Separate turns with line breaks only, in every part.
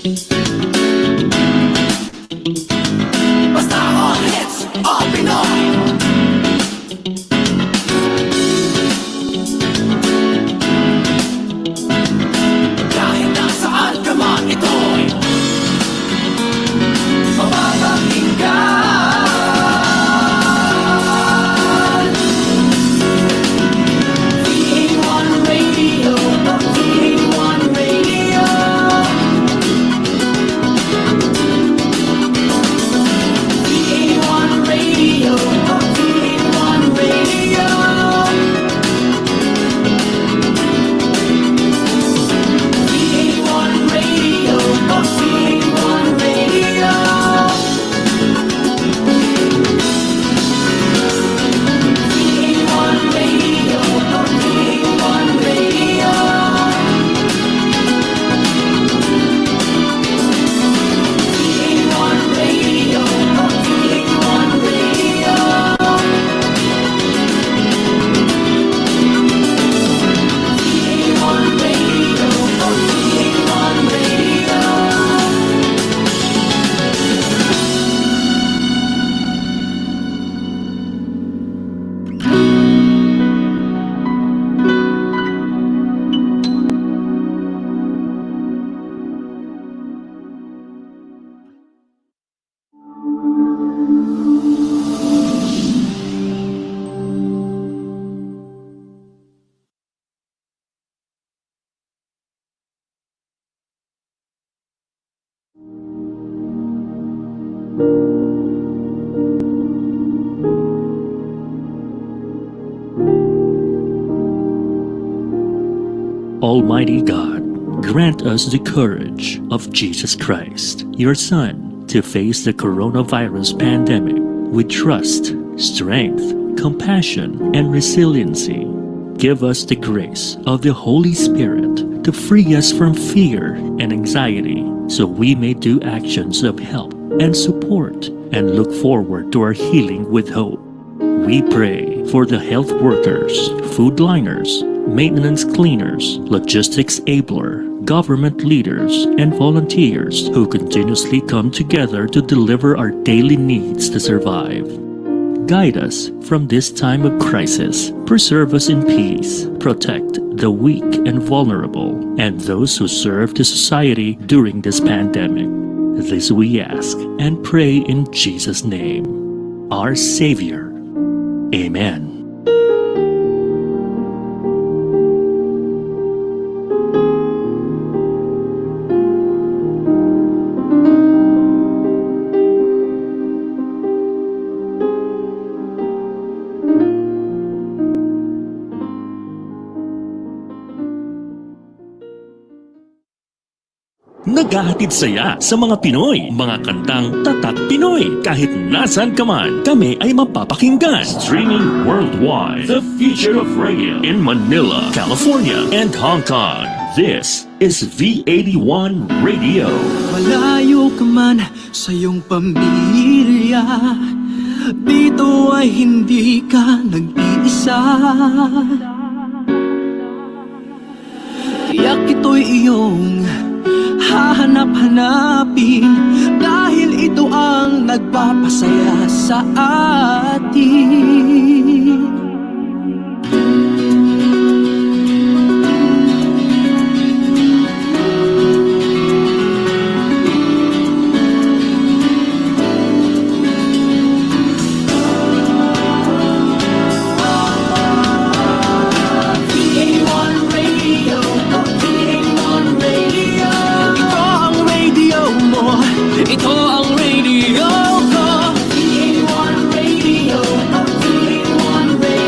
Basta all hits, all Pinoy. Kahit nasaan ka man, ito'y mapapakinggan. VA1 Radio, VA1 Radio. VA1 Radio, VA1 Radio. VA1 Radio, VA1 Radio. VA1 Radio, VA1 Radio. VA1 Radio, VA1 Radio. VA1 Radio, VA1 Radio.
Almighty God, grant us the courage of Jesus Christ, your Son, to face the coronavirus pandemic with trust, strength, compassion, and resiliency. Give us the grace of the Holy Spirit to free us from fear and anxiety, so we may do actions of help and support and look forward to our healing with hope. We pray for the health workers, food liners, maintenance cleaners, logistics abler, government leaders, and volunteers who continuously come together to deliver our daily needs to survive. Guide us from this time of crisis. Preserve us in peace. Protect the weak and vulnerable, and those who serve the society during this pandemic. This we ask and pray in Jesus' name, our Savior. Amen. Naghahatid saya sa mga Pinoy, mga kantang tatak Pinoy. Kahit nasan ka man, kami ay mapapakinggan. Streaming worldwide, the future of radio in Manila, California, and Hong Kong. This is V81 Radio.
Malayo ka man sa iyong pamilya, dito ay hindi ka nag-iisa. Tiyak ito'y iyong hahanap-hanapin, dahil ito ang nagpapasaya sa atin. Ito ang radio ko.
VA1 Radio, VA1 Radio.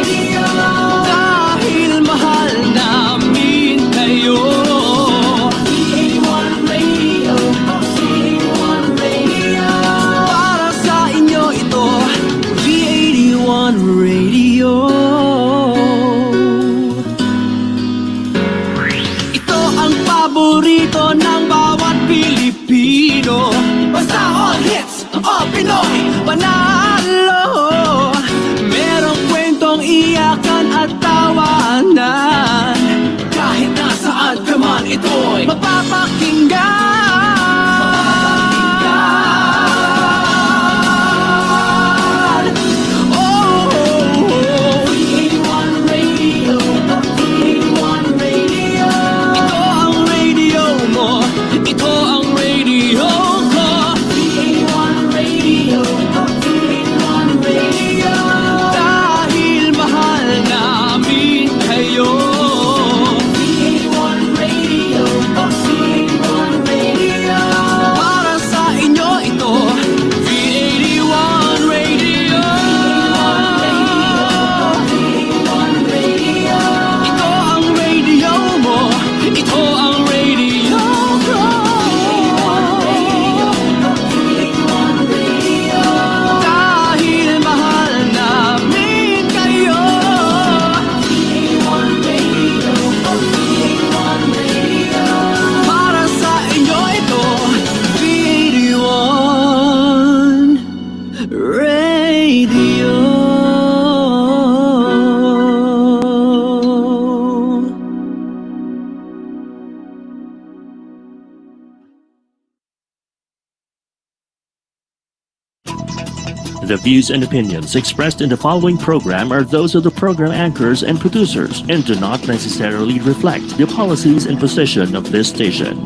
The views and opinions expressed in the following program are those of the program anchors and producers and do not necessarily reflect the policies and position of this station.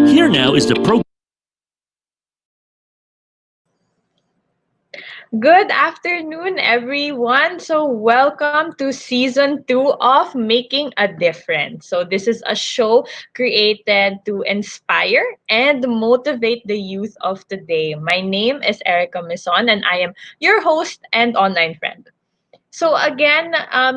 Here now is the program.
Good afternoon, everyone. So, welcome to season 2 of Making a Difference. So, this is a show created to inspire and motivate the youth of today. My name is Erika Mison, and I am your host and online friend. So again,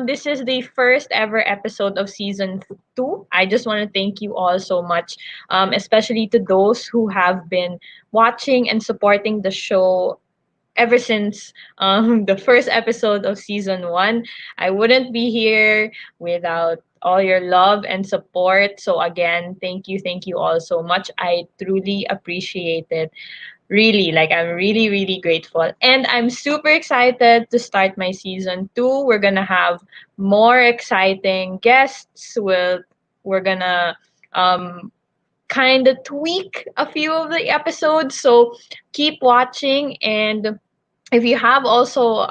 this is the first ever episode of season 2. I just want to thank you all so much, especially to those who have been watching and supporting the show ever since the first episode of season 1. I wouldn't be here without all your love and support. So again, thank you all so much. I truly appreciate it. Really, like I'm really grateful. And I'm super excited to start my season 2. We're going to have more exciting guests. We're going to um kind of tweak a few of the episodes. So keep watching, and if you have also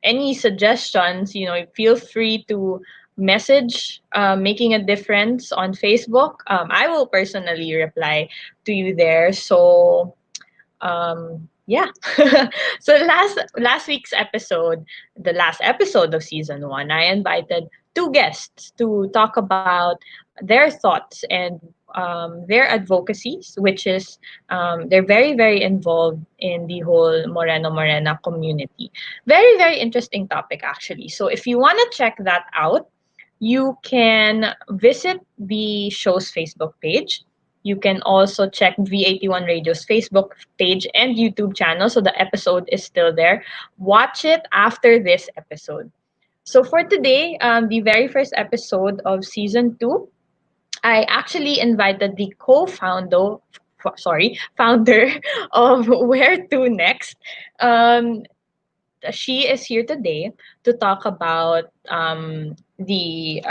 any suggestions, feel free to message Making a Difference on Facebook. I will personally reply to you there. So yeah. So last week's episode, the last episode of season 1, I invited two guests to talk about their thoughts and their advocacies, which is they're very involved in the whole Moreno Morena community. Very interesting topic, actually. So if you want to check that out, you can visit the show's Facebook page. You can also check V81 Radio's Facebook page and YouTube channel. So the episode is still there. Watch it after this episode. So for today, the very first episode of season 2, I actually invited the founder of Where to Next. Um, she is here today to talk about the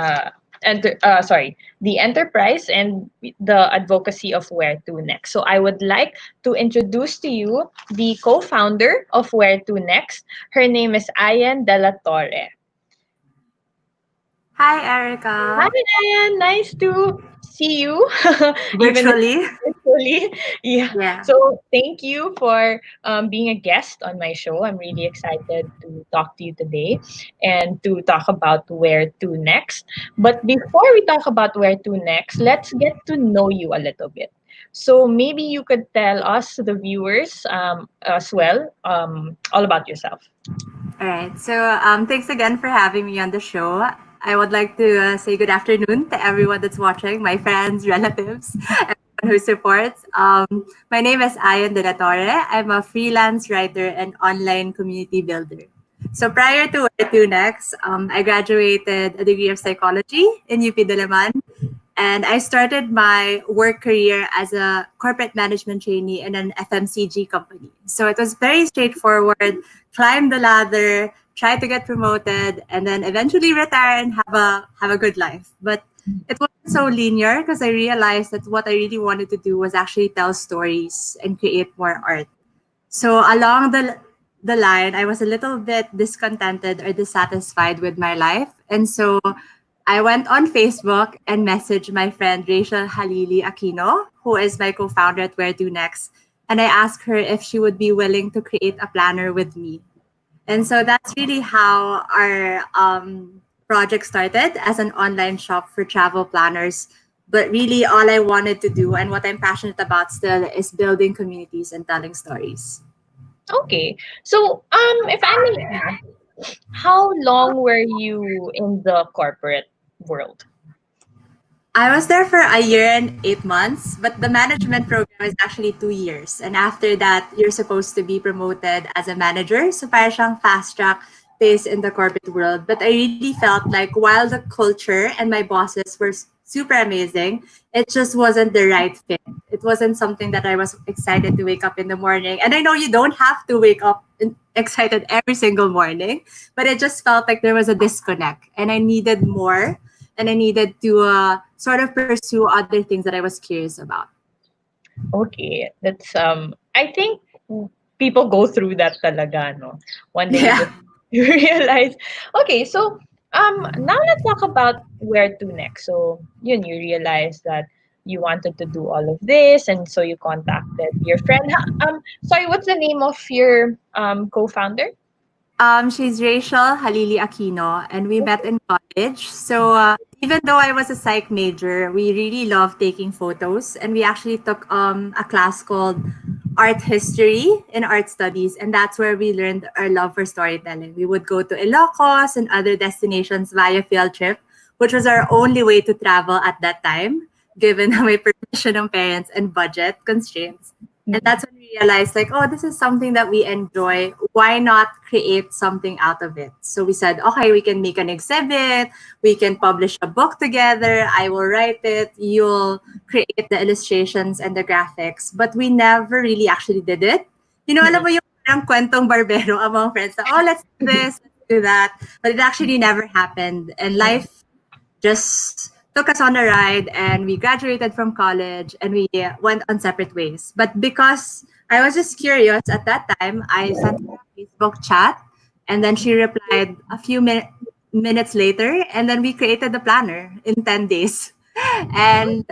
enterprise and the advocacy of Where to Next. So I would like to introduce to you the co-founder of Where to Next. Her name is Ayan De La Torre.
Hi,
Hi,
Erica.
Ayan. Nice to see you, even if
Virtually.
virtually. Yeah.
Yeah.
So thank you for being a guest on my show. I'm really excited to talk to you today and to talk about Where to Next. But before we talk about Where to Next, let's get to know you a little bit. So maybe you could tell us, the viewers, as well, all about yourself.
All right. So, thanks again for having me on the show. I would like to say good afternoon to everyone that's watching, my friends, relatives, everyone who supports. My name is Ayan De La Torre. I'm a freelance writer and online community builder. So prior to Where to Next, I graduated a degree of psychology in UP Diliman. And I started my work career as a corporate management trainee in an FMCG company. So it was very straightforward, climb the ladder, try to get promoted, and then eventually retire and have a good life. But it wasn't so linear because I realized that what I really wanted to do was actually tell stories and create more art. So along the line, I was a little bit discontented or dissatisfied with my life. And so I went on Facebook and messaged my friend Rachel Halili Aquino, who is my co-founder at Where to Next. And I asked her if she would be willing to create a planner with me. And so that's really how our project started, as an online shop for travel planners. But really, all I wanted to do and what I'm passionate about still is building communities and telling stories.
Okay. So, if I may ask, how long were you in the corporate world?
I was there for a year and 8 months, but the management program is actually 2 years. And after that, you're supposed to be promoted as a manager. So parang siyang fast track pace in the corporate world. But I really felt like while the culture and my bosses were super amazing, it just wasn't the right fit. It wasn't something that I was excited to wake up in the morning. And I know you don't have to wake up excited every single morning, but it just felt like there was a disconnect and I needed more and I needed to sort of pursue other things that I was curious about.
Okay, that's I think people go through that talaga, no? One day you
Yeah.
just you realize, okay, so now let's talk about where to next. So you realize that you wanted to do all of this, and so you contacted your friend. Sorry, what's the name of your co-founder?
She's Rachel Halili Aquino, and we met in college. So even though I was a psych major, we really loved taking photos, and we actually took a class called Art History in Art Studies, and that's where we learned our love for storytelling. We would go to Ilocos and other destinations via field trip, which was our only way to travel at that time, given my permission of parents and budget constraints. And
Mm-mm.
that's when we realized, like, oh, this is something that we enjoy. Why not create something out of it? So we said, okay, we can make an exhibit, we can publish a book together, I will write it, you'll create the illustrations and the graphics. But we never really actually did it. You know, alam
Mm-mm.
mo yung parang kwentong barbero among friends na, oh, let's do this, let's do that. But it actually never happened. And
Mm-mm.
life just took us on a ride, and we graduated from college, and we went on separate ways. But because I was just curious at that time, I sent her a Facebook chat, and then she replied a few minutes later, and then we created the planner in 10 days. And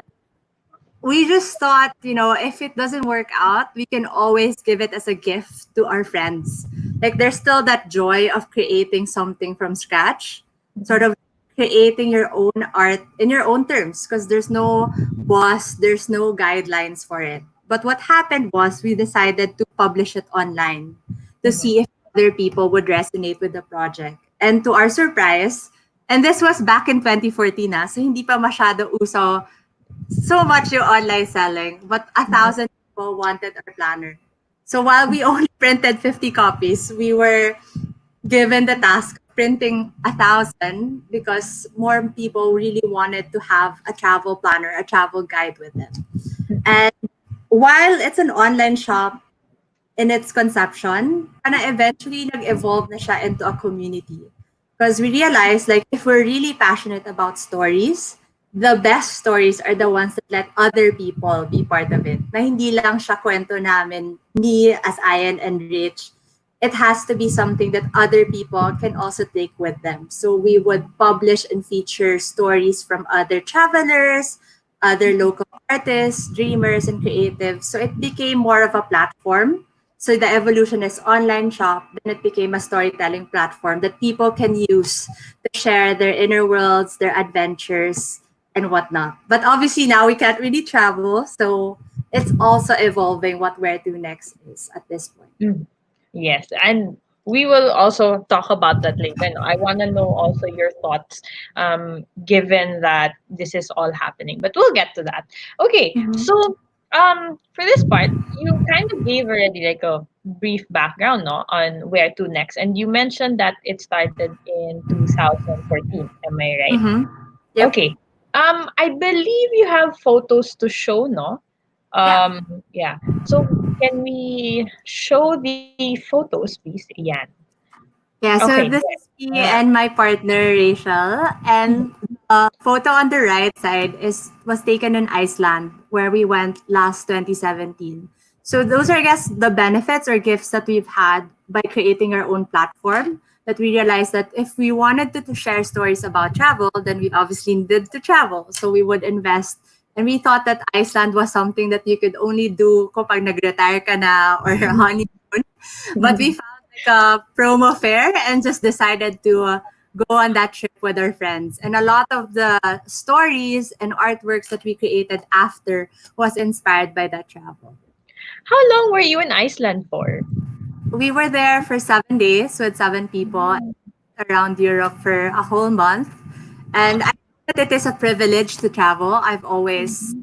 we just thought, if it doesn't work out, we can always give it as a gift to our friends. Like, there's still that joy of creating something from scratch, sort of creating your own art in your own terms, because there's no boss, there's no guidelines for it. But what happened was we decided to publish it online to
Mm-mm.
see if other people would resonate with the project. And to our surprise, and this was back in 2014 so hindi pa masyado uso so much yung online selling, but 1,000 people wanted our planner. So while we only printed 50 copies, we were given the task of printing 1,000 because more people really wanted to have a travel planner, a travel guide with them. And while it's an online shop in its conception, and eventually nag-evolve na siya into a community. Because we realized, like, if we're really passionate about stories, the best stories are the ones that let other people be part of it. Na hindi lang siya kwento namin, me as Ian and Rich. It has to be something that other people can also take with them. So we would publish and feature stories from other travelers, other local artists, dreamers, and creatives. So it became more of a platform. So the evolution is online shop, then it became a storytelling platform that people can use to share their inner worlds, their adventures, and whatnot. But obviously now we can't really travel, so it's also evolving what where to next is at this point.
Mm. Yes, and we will also talk about that later. No, I want to know also your thoughts, given that this is all happening. But we'll get to that. Okay, so for this part, you kind of gave already like a brief background, no, on where to next, and you mentioned that it started in 2014. Am I right?
Mm-hmm. Yep.
Okay. I believe you have photos to show, no?
Yeah.
Yeah. So can we show the photos, please? Yan.
Yeah,
Okay.
so
There.
this is me and my partner Rachel, and the photo on the right side is was taken in Iceland, where we went last 2017. So those are, I guess, the benefits or gifts that we've had by creating our own platform. That we realized that if we wanted to share stories about travel, then we obviously needed to travel. So we would invest, and we thought that Iceland was something that you could only do kapag nag-retire ka na or honeymoon. But we found like a promo fair and just decided to go on that trip with our friends. And a lot of the stories and artworks that we created after was inspired by that travel.
How long were you in Iceland for?
We were there for 7 days with 7 people around Europe for a whole month. And I think that it is a privilege to travel. I've always,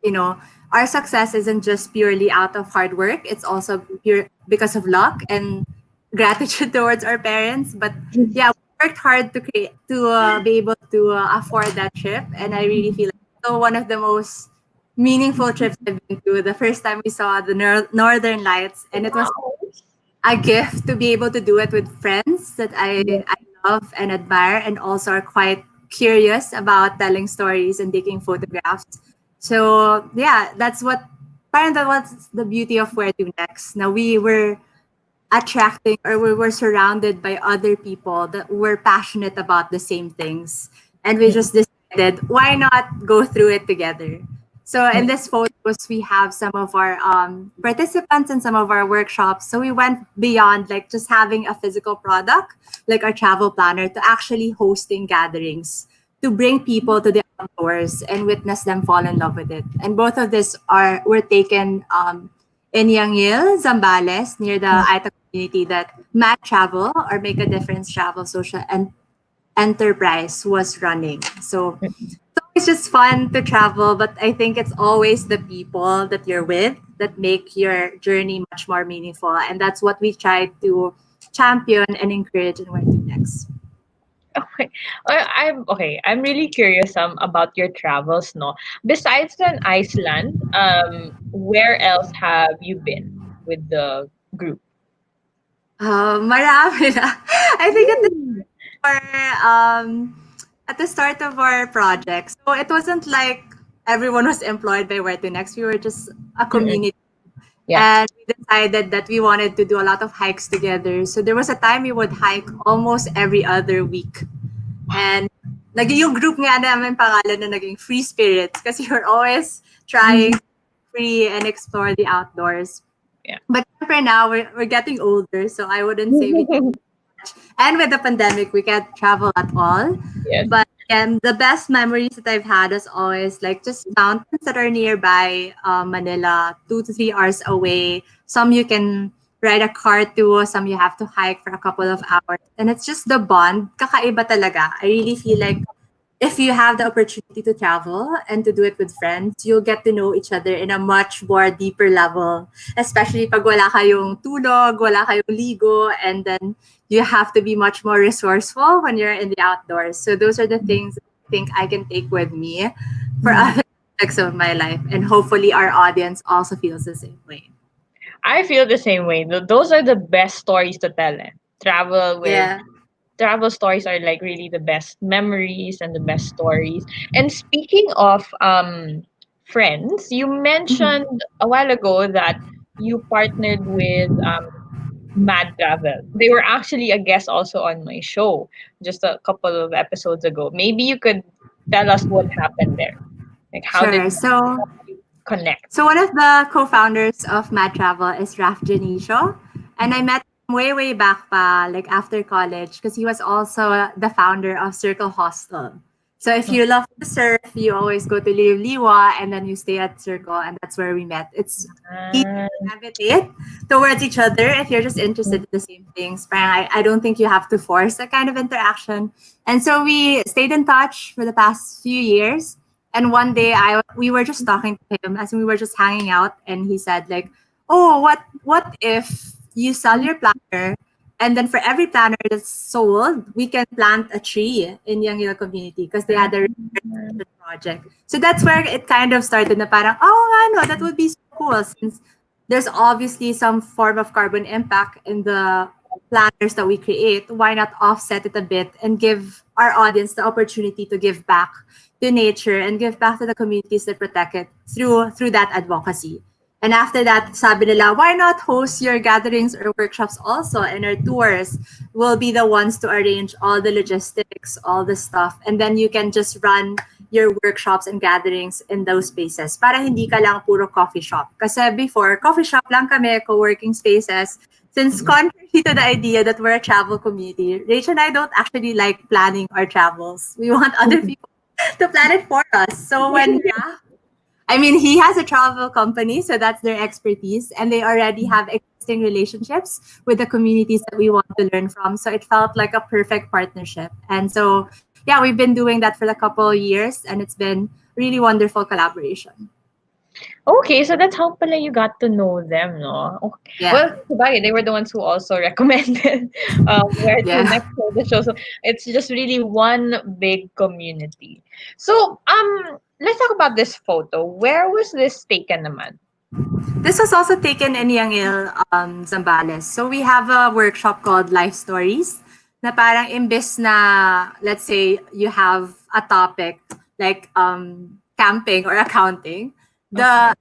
you know, our success isn't just purely out of hard work, it's also pure because of luck and gratitude towards our parents. But yeah, we worked hard to create to be able to afford that trip, and I really feel like it's one of the most meaningful trips I've been to. The first time we saw the Northern Lights, and it was
Wow.
a gift to be able to do it with friends that
Yeah.
I love and admire, and also are quite curious about telling stories and taking photographs. So yeah, that's what parang that was the beauty of Where to Next. Now we were attracting, or we were surrounded by other people that were passionate about the same things, and we just decided, why not go through it together? So in this photos we have some of our participants in some of our workshops. So we went beyond like just having a physical product like our travel planner to actually hosting gatherings to bring people to the outdoors and witness them fall in love with it. And both of this are were taken in Yangil, Zambales, near the Aita community that Matt Travel, or Make a Difference Travel Social and Enterprise, was running. So it's just fun to travel, but I think it's always the people that you're with that make your journey much more meaningful. And that's what we try to champion and encourage in Where to Next.
Okay. I'm really curious about your travels, no. Besides than Iceland, where else have you been with the group?
Marami na. I think
Mm.
our at the start of our project. So it wasn't like everyone was employed by Where to Next. We were just a
Mm-mm.
community,
Yeah.
and we decided that we wanted to do a lot of hikes together. So there was a time we would hike almost every other week. And yung group nga namin pangalan na naging Free Spirits kasi you're always trying free and explore the outdoors.
Yeah.
But for now, we're getting older, so I wouldn't say we, and with the pandemic, we can't travel at all.
Yes.
But the best memories that I've had is always like just mountains that are nearby Manila, 2 to 3 hours away. Some you can ride a car to, some you have to hike for a couple of hours. And it's just the bond. Kakaiba talaga. I really feel like if you have the opportunity to travel and to do it with friends, you'll get to know each other in a much more deeper level. Especially pag wala kayong tulog, wala kayong ligo, and then you have to be much more resourceful when you're in the outdoors. So those are the things I think I can take with me for other aspects of my life. And hopefully our audience also feels the same way.
I feel the same way. Those are the best stories to tell. Eh.
Yeah.
Travel stories are like really the best memories and the best stories. And speaking of friends, you
Mhm.
mentioned a while ago that you partnered with Mad Travel. They were actually a guest also on my show just a couple of episodes ago. Maybe you could tell us what happened there. Like
Sure. So
how did you connect?
So one of the co-founders of Mad Travel is Raf Janicio, and I met him way back pa, like after college, because he was also the founder of Circle Hostel. So if you love to surf, you always go to Liwa and then you stay at Circle, and that's where we met. It's easy
Ah,
to gravitate towards each other if you're just interested in the same things. But I don't think you have to force that kind of interaction. And so we stayed in touch for the past few years. And one day we were just talking to him as we were just hanging out, and he said like, "Oh, what if you sell your planner, and then for every planner that's sold, we can plant a tree in Yangila community because they had a research project." So that's where it kind of started. Na parang, oh, nga, no, that would be so cool since there's obviously some form of carbon impact in the planners that we create. Why not offset it a bit and give our audience the opportunity to give back to nature and give back to the communities that protect it through that advocacy. And after that, sabi nila, why not host your gatherings or workshops also? And our tours will be the ones to arrange all the logistics, all the stuff. And then you can just run your workshops and gatherings in those spaces para hindi ka lang puro coffee shop. Kasi before, coffee shop lang kami, co-working spaces. Since contrary to the idea that we're a travel community, Rachel and I don't actually like planning our travels. We want other people to plan it for us. So when I mean, he has a travel company, so that's their expertise, and they already have existing relationships with the communities that we want to learn from. So it felt like a perfect partnership. And so, yeah, we've been doing that for a couple of years, and it's been really wonderful collaboration.
Okay, so that's how pala you got to know them, no? Okay.
Yeah,
Well, sabagay, they were the ones who also recommended where to
yeah.
next for the show. So it's just really one big community. So let's talk about this photo. Where was this taken naman?
This was also taken in Yangil, Zambales. So we have a workshop called Life Stories na parang imbes na, let's say, you have a topic like camping or accounting, the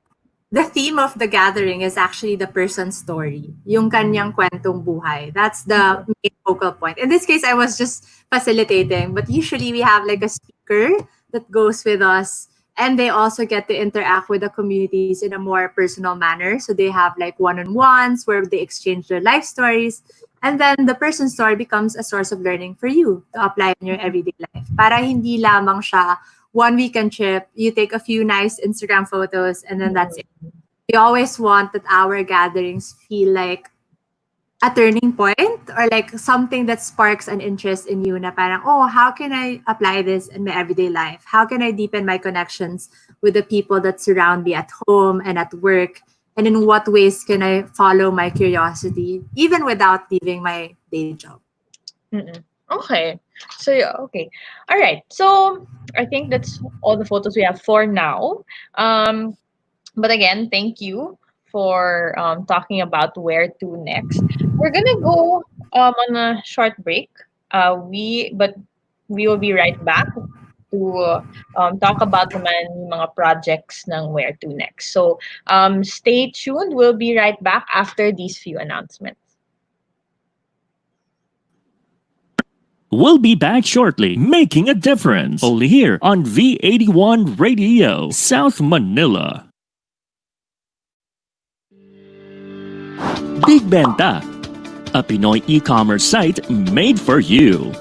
Okay.
the theme of the gathering is actually the person's story, yung kanyang kwentong buhay. That's the main focal point. In this case, I was just facilitating, but usually we have like a speaker that goes with us, and they also get to interact with the communities in a more personal manner. So they have like one-on-ones where they exchange their life stories, and then the person's story becomes a source of learning for you to apply in your everyday life. Para hindi lamang siya one weekend trip, you take a few nice Instagram photos, and then that's it. We always want that our gatherings feel like a turning point or like something that sparks an interest in you na parang, oh, how can I apply this in my everyday life? How can I deepen my connections with the people that surround me at home and at work? And in what ways can I follow my curiosity even without leaving my day job?
Mm-mm. Okay. So yeah, okay. All right. So I think that's all the photos we have for now. Um, but again, thank you for talking about where to next. We're gonna go on a short break. But we will be right back to talk about naman mga projects ng where to next. So stay tuned. We'll be right back after these few announcements.
We'll be back shortly, making a difference. Only here on V81 Radio, South Manila. Big Benta, a Pinoy e-commerce site made for you.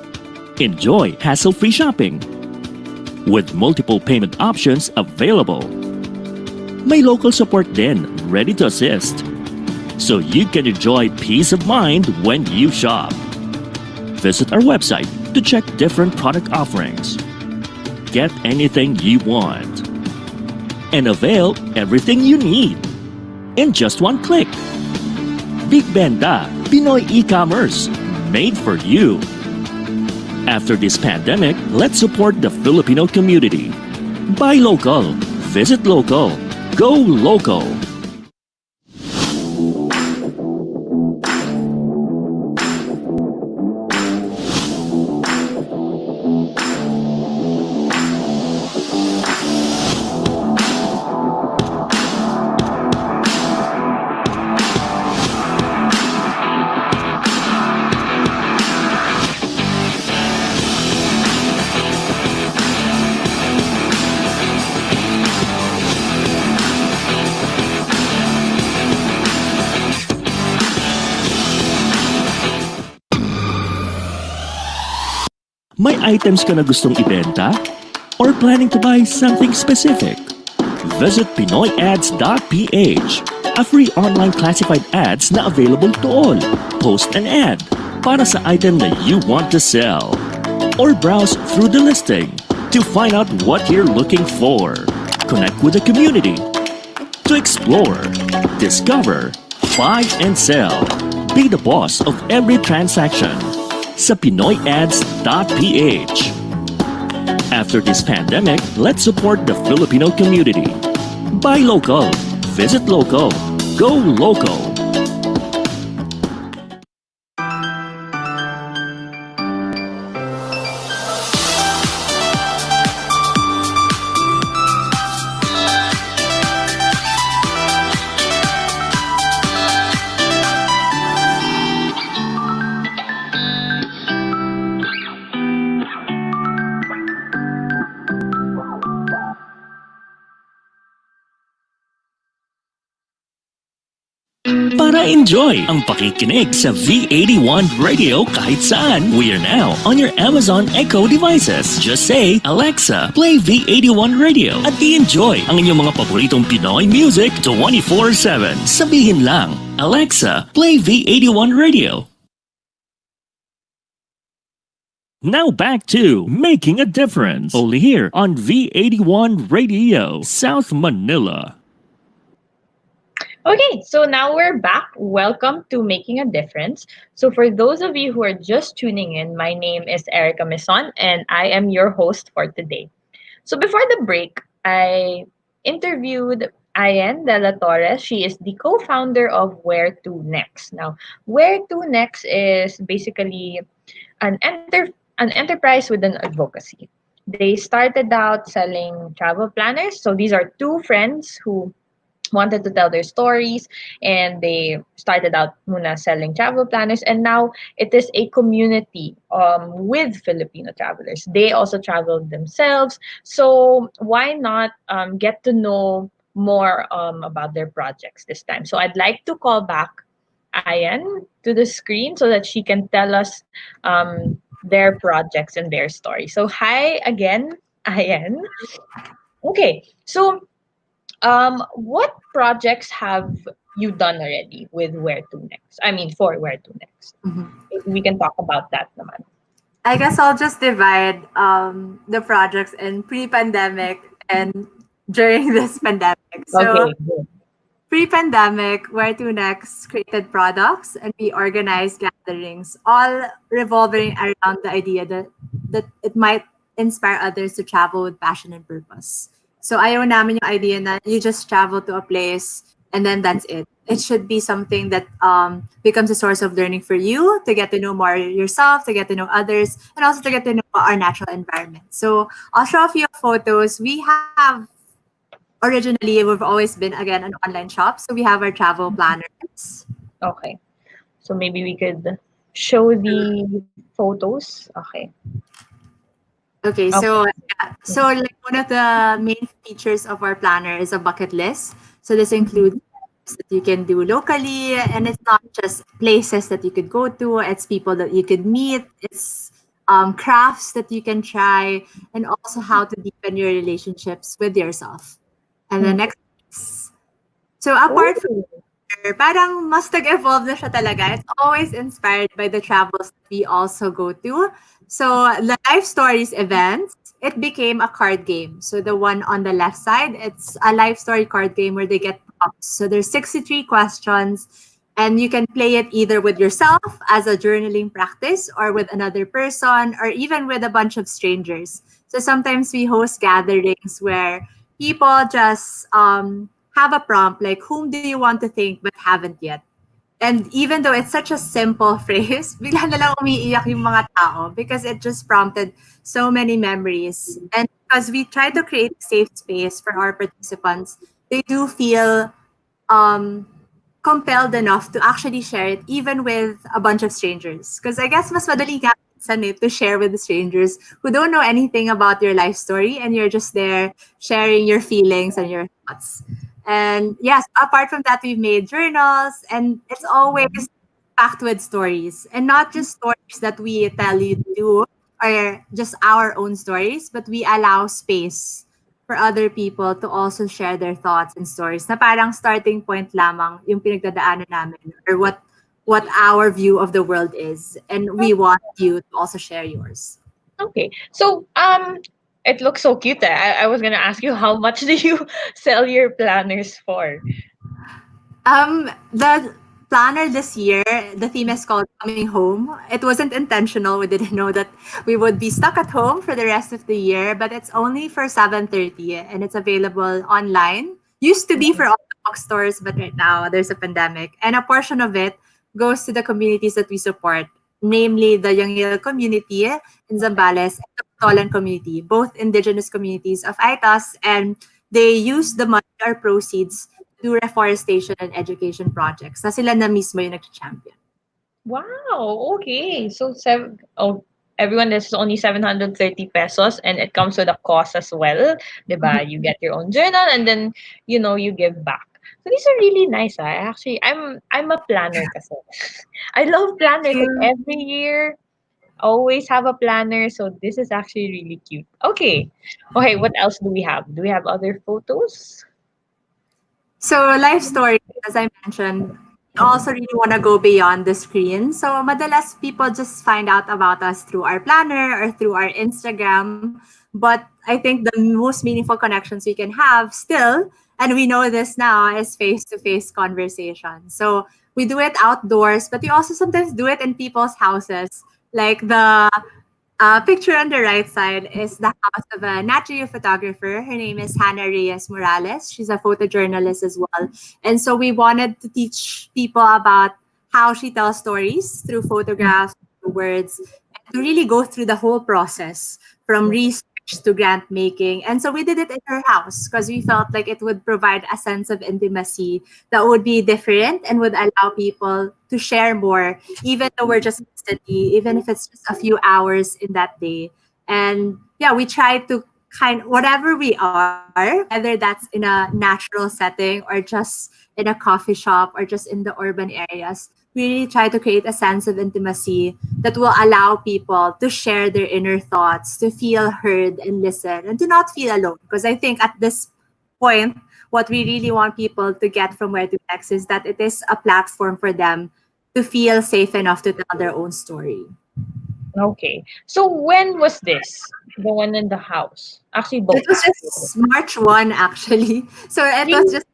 Enjoy hassle-free shopping with multiple payment options available. May local support din, ready to assist. So you can enjoy peace of mind when you shop. Visit our website to check different product offerings. Get anything you want. And avail everything you need in just one click. Big Benda, Pinoy e-commerce, made for you. After this pandemic, let's support the Filipino community. Buy local, visit local, go local. May items ka na gustong ibenta? Or planning to buy something specific? Visit pinoyads.ph, a free online classified ads na available to all. Post an ad para sa item that you want to sell. Or browse through the listing to find out what you're looking for. Connect with the community to explore, discover, buy and sell. Be the boss of every transaction sa pinoyads.ph. After this pandemic, let's support the Filipino community. Buy local, visit local, go local. Para enjoy ang pakikinig sa V81 Radio kahit saan. We are now on your Amazon Echo devices. Just say, Alexa, play V81 Radio at i-enjoy ang inyong mga paboritong Pinoy music 24/7. Sabihin lang, Alexa, play V81 Radio. Now back to Making a Difference, only here on V81 Radio, South Manila.
Okay, so now we're back. Welcome to Making a Difference. So, for those of you who are just tuning in, my name is Erika Mison, and I am your host for today. So, before the break, I interviewed Ayen De La Torres. She is the co founder of Where to Next. Now, Where to Next is basically an enterprise with an advocacy. They started out selling travel planners. So, these are two friends who wanted to tell their stories, and they started out muna selling travel planners, and now it is a community with Filipino travelers. They also traveled themselves, so why not get to know more about their projects this time. So I'd like to call back Ayan to the screen so that she can tell us their projects and their story. So hi again, Ayan. Okay, so what projects have you done already with Where to Next? I mean, for Where to Next.
Mhm.
We can talk about that naman.
I guess I'll just divide the projects in pre-pandemic and during this pandemic. So
Okay, good.
pre-pandemic, Where to Next created products and we organized gatherings, all revolving around the idea that it might inspire others to travel with passion and purpose. So ayaw namin yung idea na you just travel to a place and then that's it. It should be something that becomes a source of learning for you to get to know more yourself, to get to know others, and also to get to know our natural environment. So I'll show a few photos. We have originally we've always been again an online shop, so we have our travel planners.
Okay. So maybe we could show the photos. Okay.
Okay,
Okay.
so yeah, so like one of the main features of our planner is a bucket list. So this includes things that you can do locally, and it's not just places that you could go to. It's people that you could meet. It's crafts that you can try, and also how to deepen your relationships with yourself. And the
Hmm.
next, so apart from
Oh,
parang mas nag-evolve na siya talaga. It's always inspired by the travels that we also go to. So the Life Stories events, it became a card game. So the one on the left side, it's a life story card game where they get prompts. So there's 63 questions and you can play it either with yourself as a journaling practice or with another person or even with a bunch of strangers. So sometimes we host gatherings where people just have a prompt like whom do you want to think but haven't yet. And even though it's such a simple phrase, bigla na lang umiiyak yung mga tao because it just prompted so many memories. And because we try to create a safe space for our participants, they do feel um, compelled enough to actually share it even with a bunch of strangers. Because I guess mas madali nga minsan to share with the strangers who don't know anything about your life story and you're just there sharing your feelings and your thoughts. And yes, apart from that, we've made journals and it's always packed with stories and not just stories that we tell you to do or just our own stories, but we allow space for other people to also share their thoughts and stories na parang starting point lamang yung pinagdadaanan namin or what our view of the world is and we want you to also share yours.
okay. So it looks so cute. I was gonna ask you how much do you sell your planners for?
The planner this year, the theme is called Coming Home. It wasn't intentional. We didn't know that we would be stuck at home for the rest of the year, but it's only for 7:30 and it's available online. Used to be for all the bookstores, but right now there's a pandemic. And a portion of it goes to the communities that we support, namely the Yangil community in Zambales and the Tolan community, both indigenous communities of Aitas, and they use the money or proceeds do reforestation and education projects na sila na mismo yung nag-champion.
Wow. Okay. So everyone, this is only 730 pesos, and it comes with a cost as well. Diba? You get your own journal, and then you give back. So these are really nice. Actually, I'm a planner kasi. I love planners. Like every year, always have a planner. So this is actually really cute. Okay. Okay. What else do we have? Do we have other photos?
So life story, as I mentioned, we also really want to go beyond the screen. So madalas people just find out about us through our planner or through our Instagram. But I think the most meaningful connections we can have still, and we know this now, is face-to-face conversation. So we do it outdoors, but we also sometimes do it in people's houses. Like the picture on the right side is the house of a natural photographer. Her name is Hannah Reyes Morales. She's a photojournalist as well. And so we wanted to teach people about how she tells stories through photographs, through words, and to really go through the whole process from research to grant making. And so we did it in her house because we felt like it would provide a sense of intimacy that would be different and would allow people to share more, even though we're just city, even if it's just a few hours in that day. And yeah, we try to whatever we are, whether that's in a natural setting or just in a coffee shop or just in the urban areas, we really try to create a sense of intimacy that will allow people to share their inner thoughts, to feel heard and listen, and to not feel alone. Because I think at this point, what we really want people to get from Where to Next is that it is a platform for them to feel safe enough to tell their own story.
Okay. So when was this? The one in the house? Actually,
It
both.
was just March 1, actually. So it was
Really?
just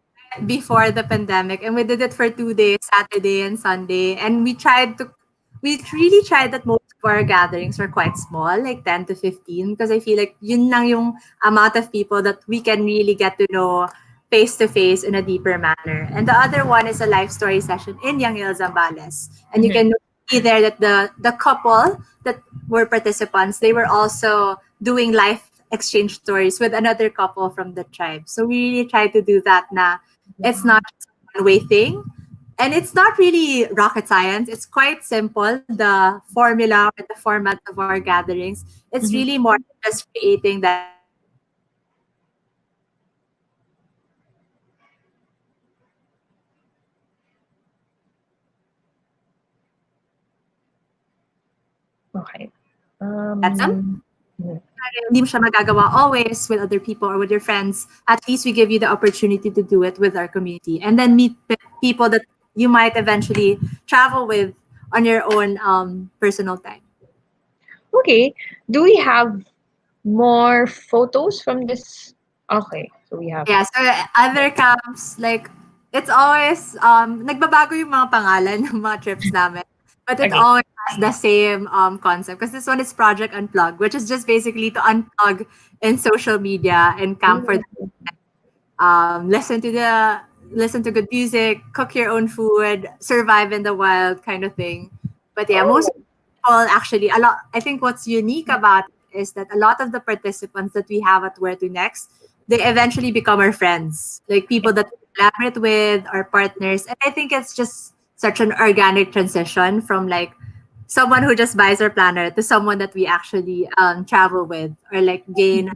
before the pandemic. And we did it for 2 days, Saturday and Sunday. And we really tried that most of our gatherings were quite small, like 10 to 15, because I feel like yun lang yung amount of people that we can really get to know face to face in a deeper manner. And the other one is a life story session in Young Il Zambales. And you
Mhm.
can see there that the couple that were participants, they were also doing life exchange stories with another couple from the tribe. So we really try to do that na it's not just a one-way thing. And it's not really rocket science. It's quite simple, the formula or the format of our gatherings. It's
Mhm.
really more just creating that sense of intimacy and sharing stories and sharing experiences that will allow people to feel
Okay.
that's them.
Mhm.
Hindi mo siya magagawa always with other people or with your friends, at least we give you the opportunity to do it with our community and then meet people that you might eventually travel with on your own personal time.
Okay. Do we have more photos from this? Okay. So we have.
Yeah, so other camps, like, it's always, nagbabago yung mga pangalan ng mga trips namin. But it
Okay.
always has the same concept. Because this one is Project Unplug, which is just basically to unplug in social media and camp for
Mm.
listen to good music, cook your own food, survive in the wild kind of thing. But yeah, most
Oh.
people actually a lot. I think what's unique about it is that a lot of the participants that we have at Where to Next, they eventually become our friends, like people that we collaborate with, our partners, and I think it's just such an organic transition from like someone who just buys our planner to someone that we actually travel with or like gain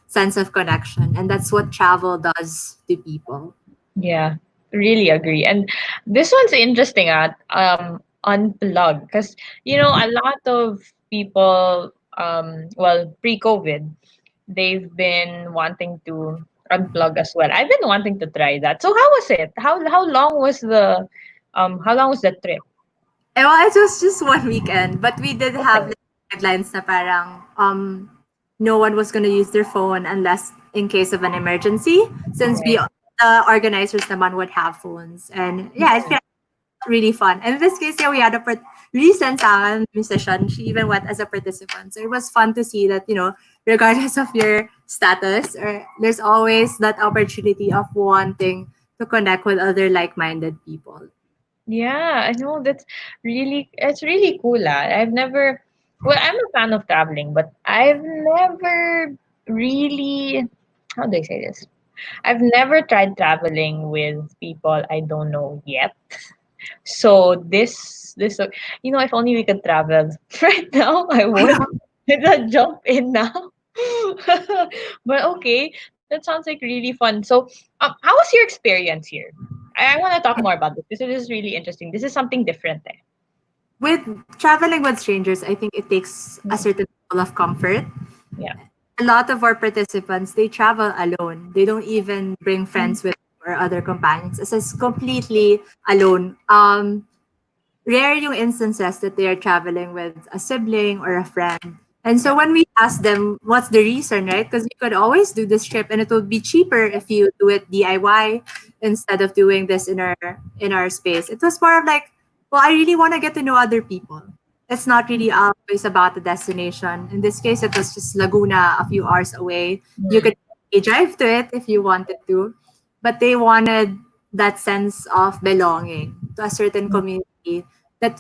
sense of connection. And that's what travel does to people.
Yeah, really agree. And this one's interesting at unplug because a lot of people well pre-COVID they've been wanting to unplug as well. I've been wanting to try that. So how was it? How long was the trip?
And well, it was just one weekend, but we did have
Okay.
like, guidelines na parang no one was gonna use their phone unless in case of an emergency, since we
Right.
the organizers naman would have phones. And yeah, it felt really fun. And in this case, yeah, we had a recent musician. She even went as a participant. So it was fun to see that, regardless of your status, or there's always that opportunity of wanting to connect with other like-minded people.
Yeah, I know it's really cool. I've never well, I'm a fan of traveling, but I've never really how do I say this? I've never tried traveling with people I don't know yet. So if only we could travel right now, I would. I'd jump in now. But okay, that sounds like really fun. So, how was your experience here? I want to talk more about this. This is really interesting. This is something different. Eh?
With traveling with strangers, I think it takes a
Mm.
certain level of comfort.
Yeah.
A lot of our participants, they travel alone. They don't even bring
Mm.
friends with or other companions. It's completely alone. Rare yung instances that they are traveling with a sibling or a friend. And so
Yeah.
when we ask them what's the reason, right? Because you could always do this trip and it would be cheaper if you do it DIY instead of doing this in our space. It was more of like, well, I really want to get to know other people. It's not really always about the destination. In this case, it was just Laguna, a few hours away. You
Mm.
could drive to it if you wanted to, but they wanted that sense of belonging to a certain community that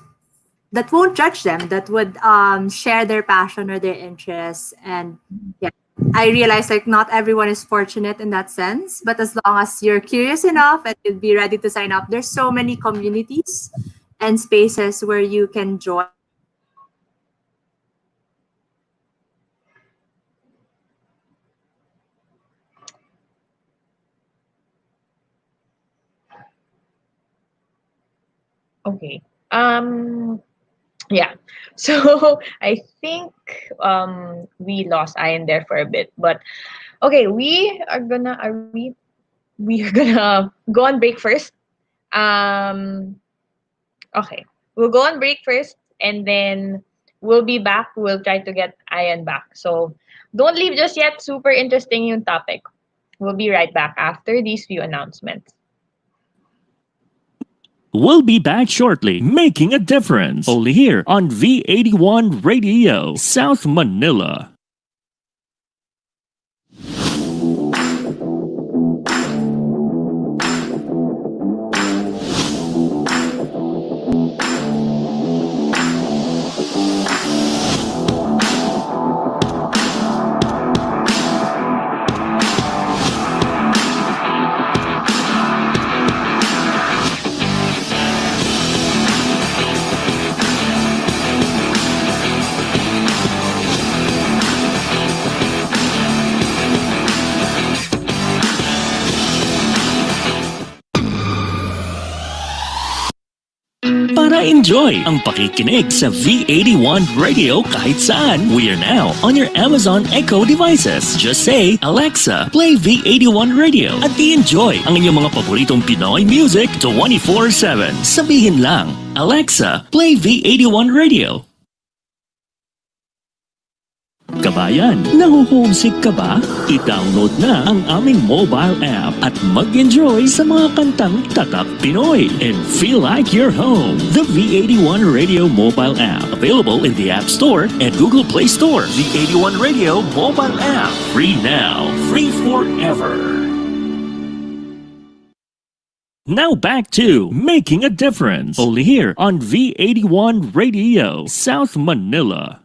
that won't judge them, that would share their passion or their interests. And yeah, I realize like not everyone is fortunate in that sense, but as long as you're curious enough and you'll be ready to sign up, there's so many communities and spaces where you can join.
Okay. Yeah. So I think we lost Ian there for a bit, but okay, we are gonna go on break first. Um, okay, we'll go on break first, and then we'll be back. We'll try to get Ian back. So don't leave just yet. Super interesting yung topic. We'll be right back after these few announcements.
We'll be back shortly, making a difference. Only here on V81 Radio, South Manila. Para enjoy ang pakikinig sa V81 Radio kahit saan. We are now on your Amazon Echo devices. Just say, Alexa, play V81 Radio at i-enjoy ang inyong mga paboritong Pinoy music 24/7. Sabihin lang, Alexa, play V81 Radio. Kabayan, nahuhomesick ka ba? I-download na ang aming mobile app at mag-enjoy sa mga kantang tatak Pinoy and feel like you're home. The V81 Radio mobile app, available in the App Store and Google Play Store. V81 Radio mobile app, free now, free forever. Now back to Making a Difference, only here on V81 Radio, South Manila.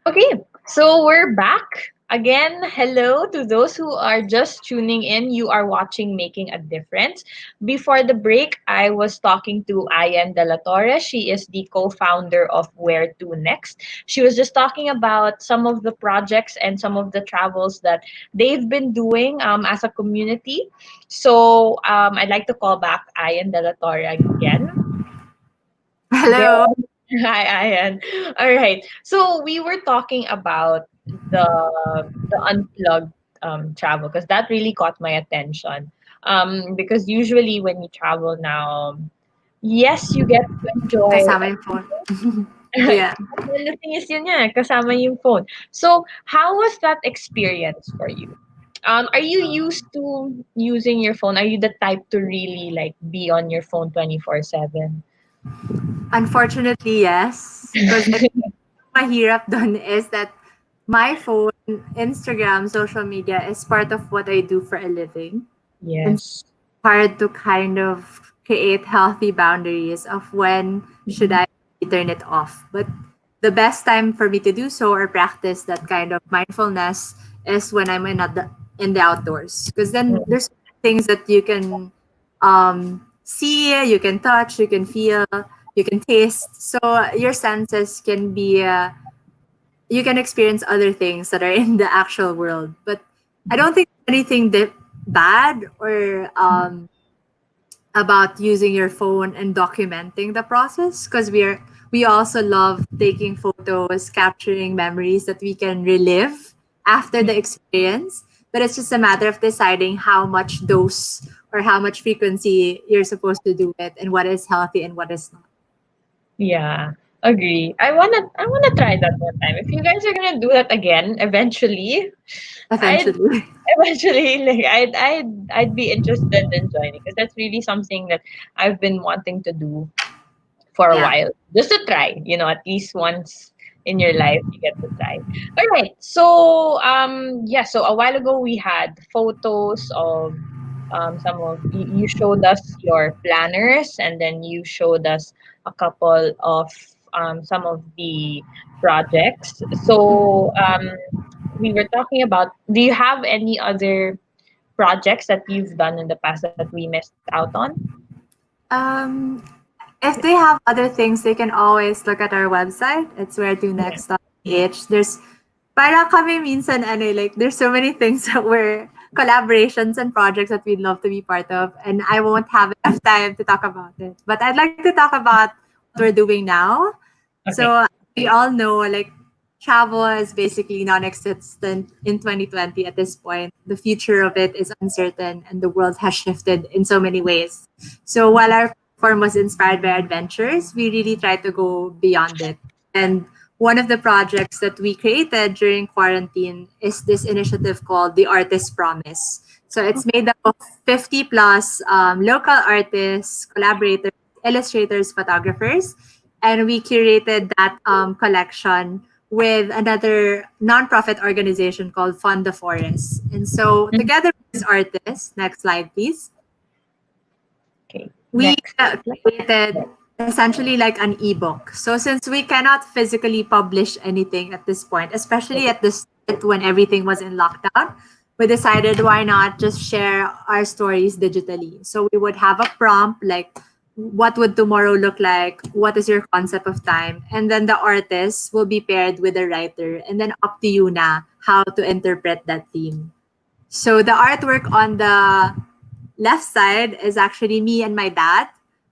Okay, so we're back. Again, hello to those who are just tuning in. You are watching Making a Difference. Before the break, I was talking to Ayan De La Torre. She is the co-founder of Where to Next. She was just talking about some of the projects and some of the travels that they've been doing as a community. So I'd like to call back Ayan De La Torre again.
Hello.
Hi, Ayan. All right. So we were talking about the unplugged travel because that really caught my attention. Because usually when you travel now, yes, you get to enjoy.
Kasama yung phone. Yeah.
Well, the thing is yun nga, kasama yung phone. So how was that experience for you? Are you used to using your phone? Are you the type to really like be on your phone 24/7?
Unfortunately, yes. Because mahirap dun is that my phone, Instagram, social media is part of what I do for a living.
Yes.
Hard to kind of create healthy boundaries of when should I turn it off. But the best time for me to do so or practice that kind of mindfulness is when I'm in the outdoors. Because then there's things that you can see, you can touch, you can feel, you can taste. So your senses can be, you can experience other things that are in the actual world. But I don't think anything bad or about using your phone and documenting the process, because we also love taking photos, capturing memories that we can relive after the experience. But it's just a matter of deciding how much dose or how much frequency you're supposed to do it and what is healthy and what is not.
Yeah, agree. I wanna try that one time. If you guys are gonna do that again, I'd
Eventually.
eventually like I'd be interested in joining because that's really something that I've been wanting to do for a
Yeah.
while. Just to try, at least once in your life you get to try. All right. So yeah, so a while ago we had photos of some of you showed us your planners, and then you showed us a couple of some of the projects. So we were talking about, do you have any other projects that you've done in the past that we missed out on?
Um, if they have other things, they can always look at our website. It's where to
Yeah.
next.ph. There's para kami minsan ano like there's so many things that we're collaborations and projects that we'd love to be part of, and I won't have enough time to talk about it. But I'd like to talk about what we're doing now.
Okay.
So we all know like travel is basically non-existent in 2020 at this point. The future of it is uncertain and the world has shifted in so many ways. So while our platform was inspired by adventures, we really tried to go beyond it. And one of the projects that we created during quarantine is this initiative called the Artist Promise. So it's made up of 50 plus local artists, collaborators, illustrators, photographers, and we curated that collection with another nonprofit organization called Fund the Forest. And so
Mhm.
together with these artists, next slide please,
Okay.
we
Next.
created essentially like an ebook. So since we cannot physically publish anything at this point, especially at the start when everything was in lockdown, we decided why not just share our stories digitally. So we would have a prompt like what would tomorrow look like? What is your concept of time? And then the artist will be paired with a writer, and then up to you na how to interpret that theme. So the artwork on the left side is actually me and my dad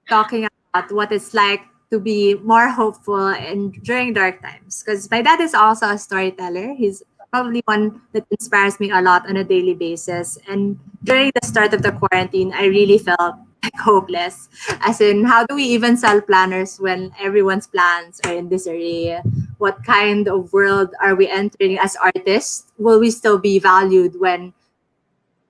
talking about what it's like to be more hopeful in during dark times. Because my dad is also a storyteller. He's probably one that inspires me a lot on a daily basis. And during the start of the quarantine, I really felt like hopeless. As in, how do we even sell planners when everyone's plans are in disarray? What kind of world are we entering as artists? Will we still be valued when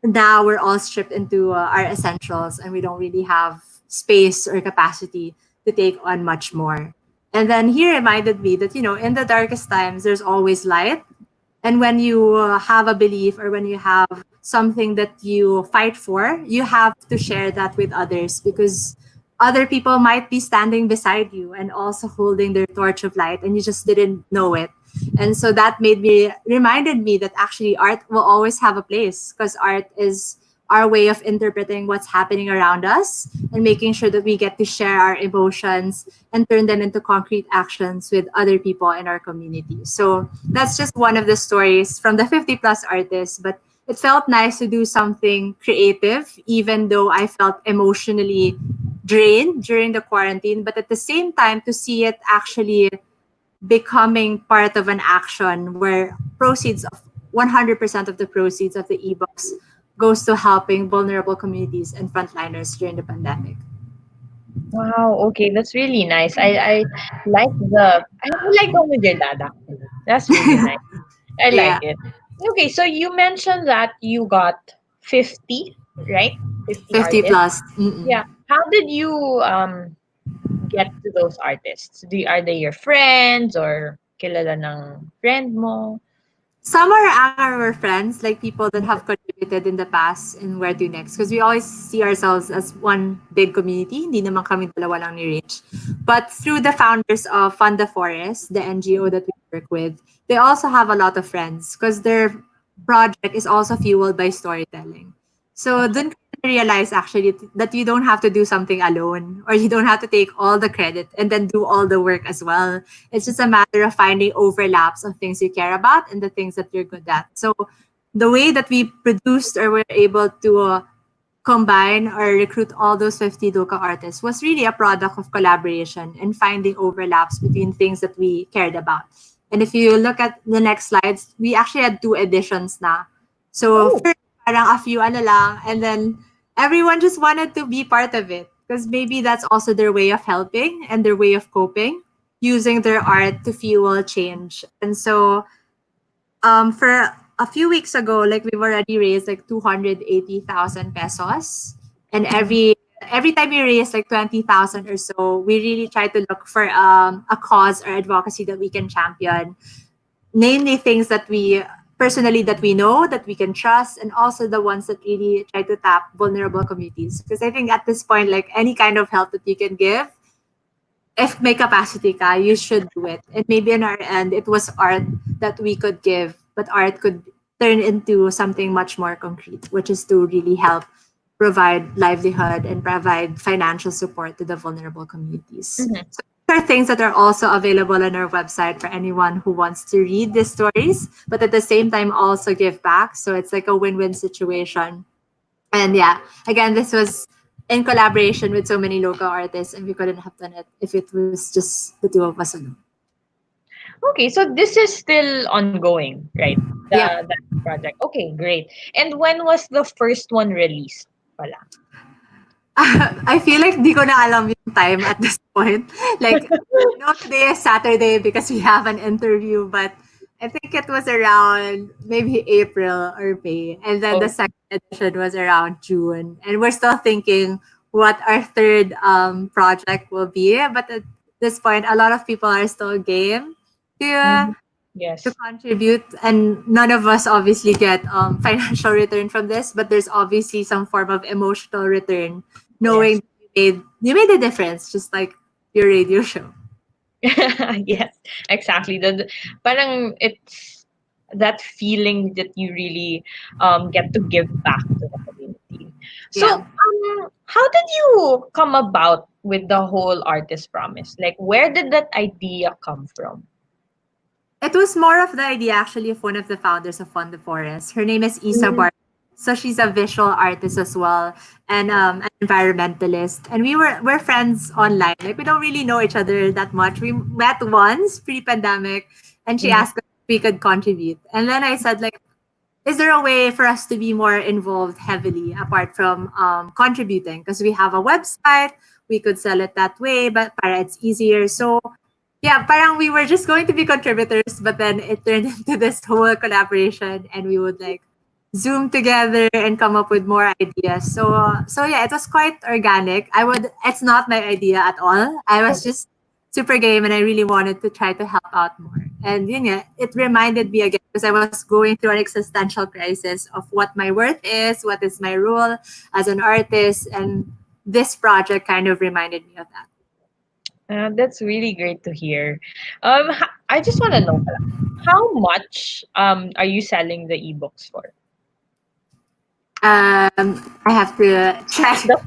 now we're all stripped into our essentials and we don't really have space or capacity to take on much more? And then he reminded me that, you know, in the darkest times, there's always light. And when you have a belief or when you have something that you fight for, you have to share that with others because other people might be standing beside you and also holding their torch of light and you just didn't know it. And so that reminded me that actually art will always have a place because art is our way of interpreting what's happening around us and making sure that we get to share our emotions and turn them into concrete actions with other people in our community. So that's just one of the stories from the 50 plus artists, but it felt nice to do something creative, even though I felt emotionally drained during the quarantine. But at the same time, to see it actually becoming part of an action where proceeds of 100% of the proceeds of the ebooks goes to helping vulnerable communities and frontliners during the pandemic.
Wow, okay, that's really nice. I like going with your dad actually. That's really nice. I like
Yeah,
it. Okay, so you mentioned that you got 50, right? 50
50
artists.
plus. Mm-mm.
Yeah. How did you get to those artists? Are they your friends or kilala ng friend mo?
Some are our friends, like people that have contributed in the past in Where to Next. Because we always see ourselves as one big community. Hindi naman kami dalawa lang ni Rich. But through the founders of Fund the Forest, the NGO that we work with, they also have a lot of friends because their project is also fueled by storytelling. So
Okay.
dun ko realize actually that you don't have to do something alone or you don't have to take all the credit and then do all the work as well. It's just a matter of finding overlaps of things you care about and the things that you're good at. So the way that we produced or were able to combine or recruit all those 50 local artists was really a product of collaboration and finding overlaps between things that we cared about. And if you look at the next slides, we actually had two editions na. So
Oh,
first, parang a few ano lang, and then everyone just wanted to be part of it because maybe that's also their way of helping and their way of coping, using their art to fuel change. And so for a few weeks ago, like we've already raised like 280,000 pesos. And
mhm.
every time we raise like 20,000 or so, we really try to look for a cause or advocacy that we can champion, namely things that we personally that we know, that we can trust, and also the ones that really try to tap vulnerable communities. Because I think at this point, like any kind of help that you can give, if may capacity ka, you should do it. And maybe on our end, it was art that we could give, but art could turn into something much more concrete, which is to really help provide livelihood and provide financial support to the vulnerable communities.
Mhm.
So these are things that are also available on our website for anyone who wants to read these stories, but at the same time also give back. So it's like a win-win situation. And yeah, again, this was in collaboration with so many local artists, and we couldn't have done it if it was just the two of us alone.
Okay, so this is still ongoing, right?
Yeah.
That project. Okay, great. And when was the first one released pala?
I feel like di ko na alam yung time at this point. Like, I know today is Saturday because we have an interview, but I think it was around maybe April or May. And then the
Oh,
second edition was around June. And we're still thinking what our third project will be. But at this point, a lot of people are still game to
mhm.
to
Yes.
contribute, and none of us obviously get financial return from this, but there's obviously some form of emotional return knowing
Yes.
that you made a difference, just like your radio show.
Yes, exactly. Parang it's that feeling that you really get to give back to the community. So,
Yeah.
how did you come about with the whole artist promise? Like, where did that idea come from?
It was more of the idea actually of one of the founders of Fund the Forest. Her name is Isa
Mm,
Bar. So she's a visual artist as well, and an environmentalist. And we're friends online. Like we don't really know each other that much. We met once pre-pandemic, and she
mhm,
asked us if we could contribute. And then I said like, is there a way for us to be more involved heavily apart from contributing? Because we have a website, we could sell it that way, but para it's easier. So yeah, parang we were just going to be contributors, but then it turned into this whole collaboration, and we would like zoom together and come up with more ideas. So yeah, it was quite organic. It's not my idea at all. I was just super game, and I really wanted to try to help out more. And yeah, it reminded me again because I was going through an existential crisis of what my worth is, what is my role as an artist, and this project kind of reminded me of that.
that's really great to hear. I just want to know pala, how much are you selling the ebooks for?
I have to check.
That's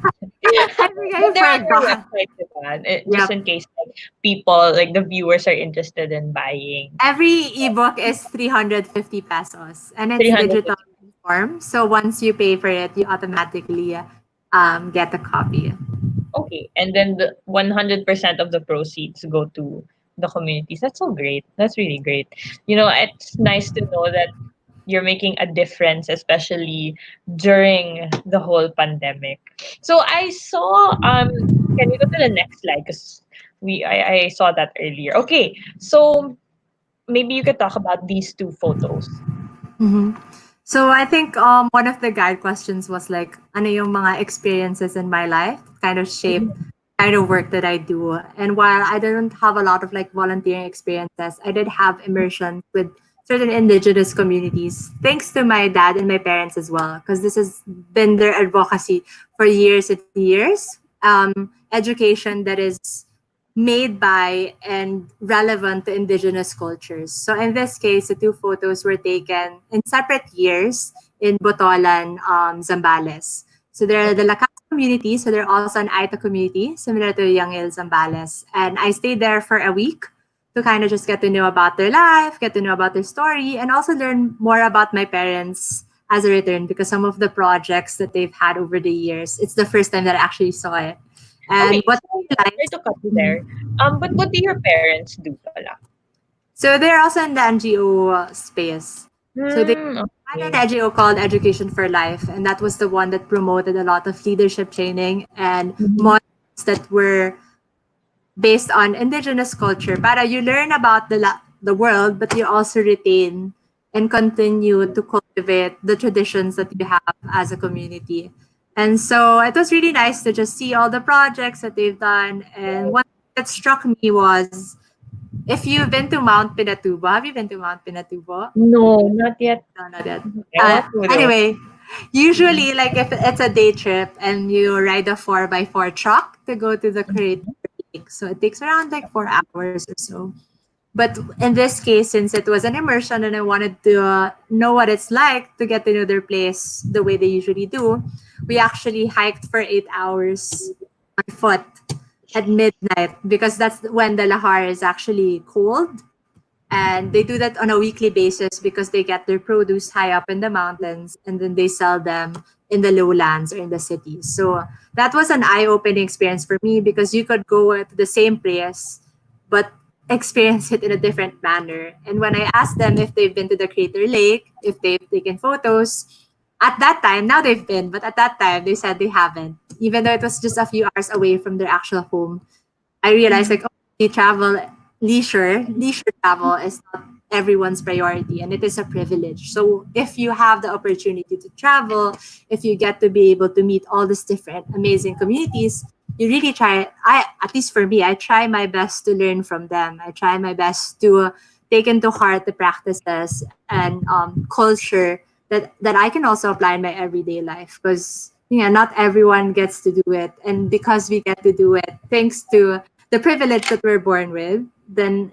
I think I
but they're on your
forgot.
website, diba? Just
Yep.
in case like people, like the viewers are interested in buying.
Every ebook is 350 pesos, and it's digital
350.
form. So once you pay for it, you automatically get a copy.
Okay. And then the 100% of the proceeds go to the communities. That's so great. That's really great. It's nice to know that you're making a difference, especially during the whole pandemic. So I saw, can we go to the next slide? Because I saw that earlier. Okay. So maybe you could talk about these two photos.
Mhm. So I think one of the guide questions was like, ano yung mga experiences in my life that kind of shape
Mhm.
kind of work that I do. And while I didn't have a lot of like volunteering experiences, I did have immersion with certain indigenous communities, thanks to my dad and my parents as well, because this has been their advocacy for years and years. Education that is made by and relevant to indigenous cultures. So in this case, the two photos were taken in separate years in Botolan, Zambales. So they're the
Okay.
Lakas community, so they're also an Aita community, similar to Yangil Zambales. And I stayed there for a week to kind of just get to know about their life, get to know about their story, and also learn more about my parents as a return because some of the projects that they've had over the years, it's the first time that I actually saw it. And
Okay.
what
So
I
sorry
realized.
to cut you there. But what do your parents do pala?
So they're also in the NGO space. So they had an
Okay.
NGO called Education for Life, and that was the one that promoted a lot of leadership training and
Mhm.
modules that were based on indigenous culture. Para you learn about the world, but you also retain and continue to cultivate the traditions that you have as a community. And so it was really nice to just see all the projects that they've done. And
Right.
what that struck me was If you've been to Mount Pinatubo, have you been to Mount Pinatubo?
No, not yet.
No, not yet.
I want to though.
Anyway, usually, like if it's a day trip and you ride a 4x4 truck to go to the Crater Lake, so it takes around like 4 hours or so. But in this case, since it was an immersion and I wanted to know what it's like to get to know their place the way they usually do, we actually hiked for 8 hours on foot at midnight because that's when the lahar is actually cold, and they do that on a weekly basis because they get their produce high up in the mountains and then they sell them in the lowlands or in the cities. So that was an eye-opening experience for me because you could go to the same place but experience it in a different manner. And when I asked them if they've been to the Crater Lake, if they've taken photos, at that time, now they've been, but at that time they said they haven't, even though it was just a few hours away from their actual home. I realized like, oh, travel, leisure travel is not everyone's priority, and it is a privilege. So if you have the opportunity to travel, if you get to be able to meet all these different amazing communities, you really try. I, at least for me, I try my best to learn from them. I try my best to take into heart the practices and culture that I can also apply in my everyday life, because not everyone gets to do it, and because we get to do it thanks to the privilege that we're born with, then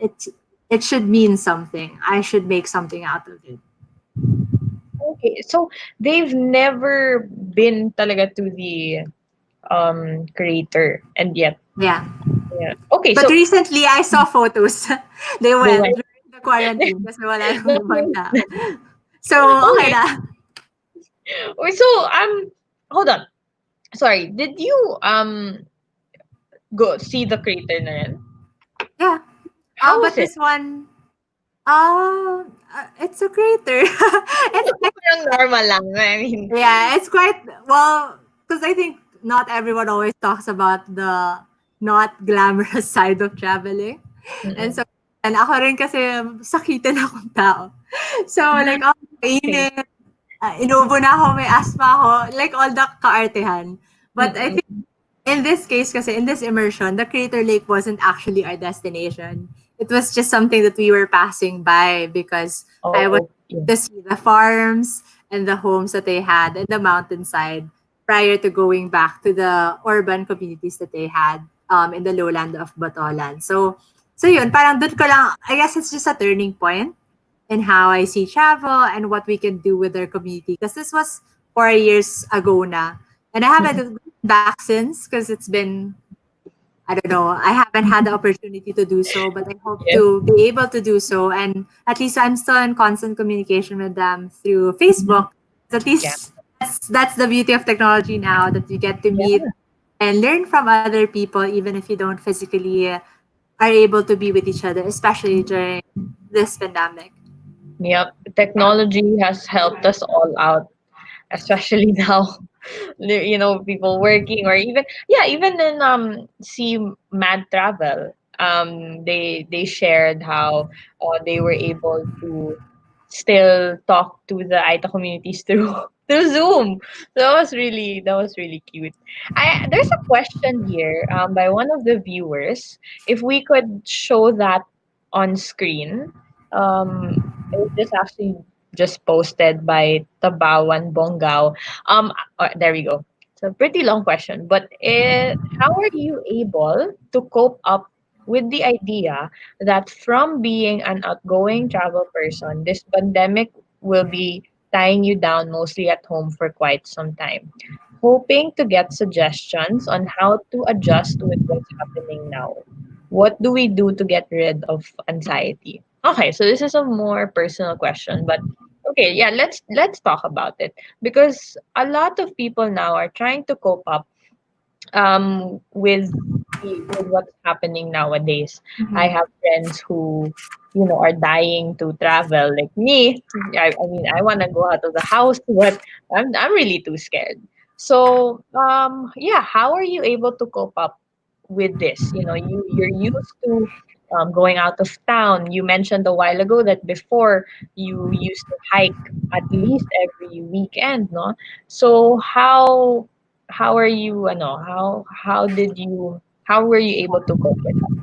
it should mean something. I should make something out of it.
Okay, so they've never been talaga to the creator, and yet,
Yeah.
yeah. Okay,
But
so
recently, I saw photos. They
they
went
went.
during the quarantine kasi wala nang
That
ibang
means
tao. So, okay
okay.
na.
Wait, so hold on. Sorry, did you go see the crater na rin?
Yeah.
How was
But
it?
this one, it's a crater. It's quite,
Parang normal lang. I mean,
yeah, it's quite, well, because I think not everyone always talks about the not glamorous side of traveling. And
mm-mm.
so, and ako rin kasi sakitin akong tao. So,
Ah,
like, oh,
okay.
init, inubo na ako, may asthma ako, like all the kaartehan. But I think
Mm-mm.
in this case, kasi in this immersion, the Crater Lake wasn't actually our destination. It was just something that we were passing by because I was
Oh, yeah.
to see the farms and the homes that they had in the mountainside prior to going back to the urban communities that they had in the lowland of Batolan. So yun, parang dun ko lang, I guess it's just a turning point in how I see travel and what we can do with our community. Because this was 4 years ago na. And I haven't
Mm-mm.
gone back since because it's been, I don't know, I haven't had the opportunity to do so, but I hope
Yeah.
to be able to do so. And at least I'm still in constant communication with them through
Mhm.
Facebook. At
Yeah.
least that's the beauty of technology now, that you get to meet
Yeah.
and learn from other people, even if you don't physically are able to be with each other, especially during this pandemic.
Yep. Technology has helped us all out, especially now. People working, or even, yeah, even in see Mad Travel, they shared how they were able to still talk to the Aita communities through through Zoom. So that was really cute. There's a question here by one of the viewers. If we could show that on screen, it was just actually just posted by Tabawan Bongao. There we go. It's a pretty long question, but how are you able to cope up with the idea that from being an outgoing travel person, this pandemic will be tying you down mostly at home for quite some time? Hoping to get suggestions on how to adjust with what's happening now. What do we do to get rid of anxiety? Okay, so this is a more personal question, but okay, yeah, let's talk about it, because a lot of people now are trying to cope up with with what's happening nowadays. I
Mhm.
have friends who are dying to travel, like me. I mean, I want to go out of the house, but I'm really too scared. So yeah, how are you able to cope up with this? You're used to going out of town. You mentioned a while ago that before you used to hike at least every weekend, no? So how are you, how were you able to cope with that?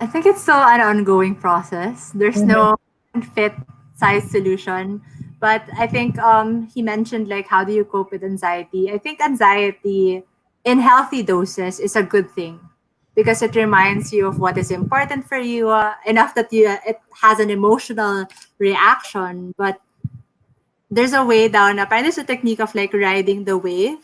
I think it's still an ongoing process. There's
Mm-hmm.
no fit size solution. But I think he mentioned like how do you cope with anxiety? I think anxiety in healthy doses is a good thing because it reminds you of what is important for you enough that it has an emotional reaction. But there's a way down. Apparently, there's a technique of like riding the wave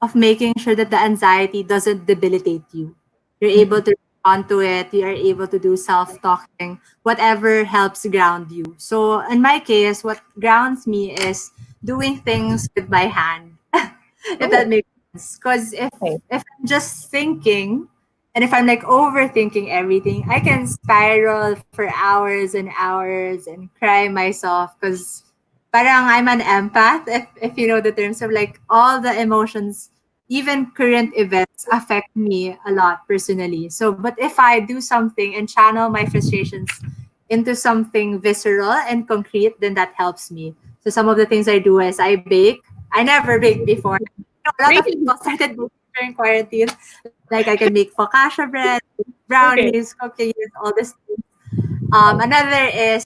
of making sure that the anxiety doesn't debilitate you. You're able to respond to it. You are able to do self-talking, whatever helps ground you. So in my case, what grounds me is doing things with my hand, if that
Oh,
makes sense. Because
okay.
if I'm just thinking, and if I'm like overthinking everything, I can spiral for hours and hours and cry myself because parang I'm an empath, if you know the terms of like all the emotions, even current events affect me a lot personally. So, but if I do something and channel my frustrations into something visceral and concrete, then that helps me. So some of the things I do is I bake. I never baked before. A lot of
Really?
people started baking during quarantine. Like I can make focaccia bread,
Okay.
brownies, cookies, all this. Another is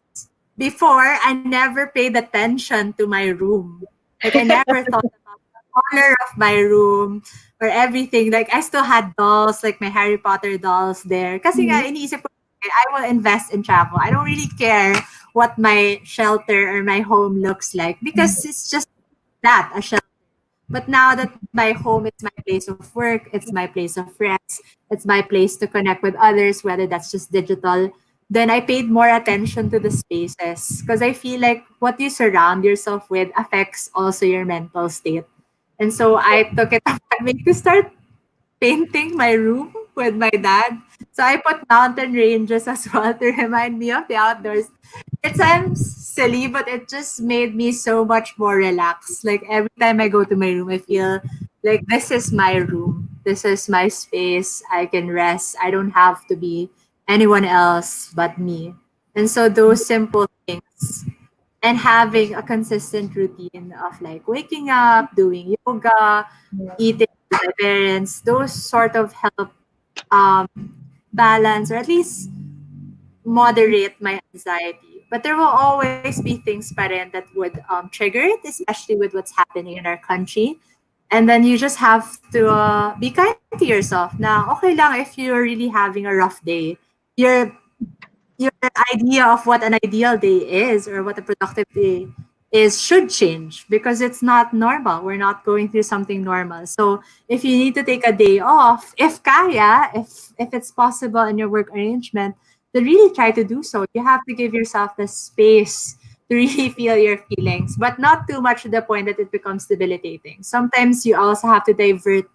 before I never paid attention to my room. Like I never thought about the color of my room or everything. Like I still had dolls, like my Harry Potter dolls there. Kasi nga
Mhm.
iniisip ko, I will invest in travel. I don't really care what my shelter or my home looks like because it's just that, a shelter. But now that my home is my place of work, it's my place of rest, it's my place to connect with others, whether that's just digital, then I paid more attention to the spaces because I feel like what you surround yourself with affects also your mental state. And so I took it upon me to start painting my room with my dad. So I put mountain ranges as well to remind me of the outdoors. It sounds silly, but it just made me so much more relaxed. Like every time I go to my room, I feel like this is my room. This is my space. I can rest. I don't have to be anyone else but me. And so those simple things and having a consistent routine of like waking up, doing yoga, eating with my parents, those sort of help um, balance or at least moderate my anxiety. But there will always be things pa rin that would trigger it, especially with what's happening in our country. And then you just have to be kind to yourself. Now, okay lang if you're really having a rough day. Your your idea of what an ideal day is or what a productive day is should change because it's not normal. We're not going through something normal. So if you need to take a day off, if kaya, if it's possible in your work arrangement, then really try to do so. You have to give yourself the space to really feel your feelings, but not too much to the point that it becomes debilitating. Sometimes you also have to divert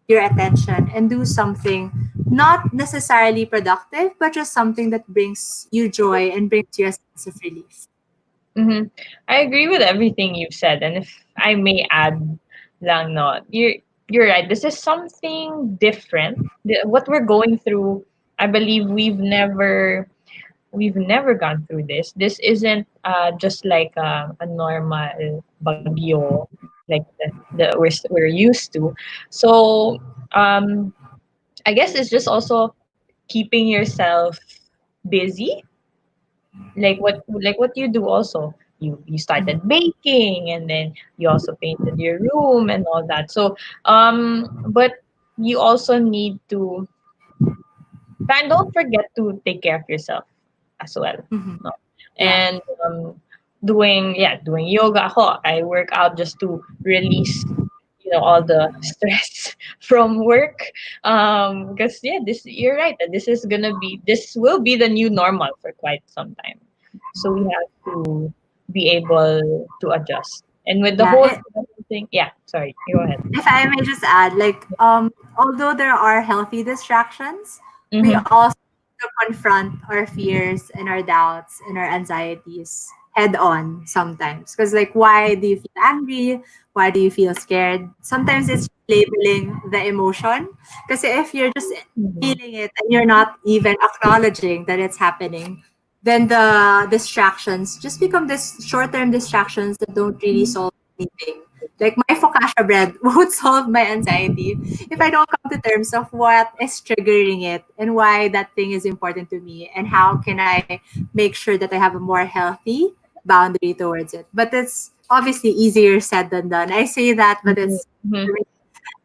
your attention and do something not necessarily productive, but just something that brings you joy and brings you a sense of relief.
Mm-hmm. I agree with everything you've said, and if I may add, lang no, you're right. This is something different. What we're going through, I believe we've never gone through this. This isn't just like a normal bagyo like we're used to. So I guess it's just also keeping yourself busy, like what you do also. You started baking, and then you also painted your room and all that. So but you also need to, and don't forget to take care of yourself as well,
Mhm.
no?
Yeah.
And doing yoga. Ako, I work out just to release all the stress from work, because this, you're right, that this will be the new normal for quite some time, so we have to be able to adjust. And with the
Yeah.
whole thing, yeah, sorry, you go ahead.
If I may just add, like, although there are healthy distractions, we
Mm-hmm.
also need to confront our fears and our doubts and our anxieties head on sometimes. Because, like, why do you feel angry? Why do you feel scared? Sometimes it's labeling the emotion. Because if you're just feeling it and you're not even acknowledging that it's happening, then the distractions just become this short term distractions that don't really solve anything. Like my focaccia bread won't solve my anxiety if I don't come to terms of what is triggering it and why that thing is important to me and how can I make sure that I have a more healthy boundary towards it. But it's obviously easier said than done. I say that, but it's
Mhm.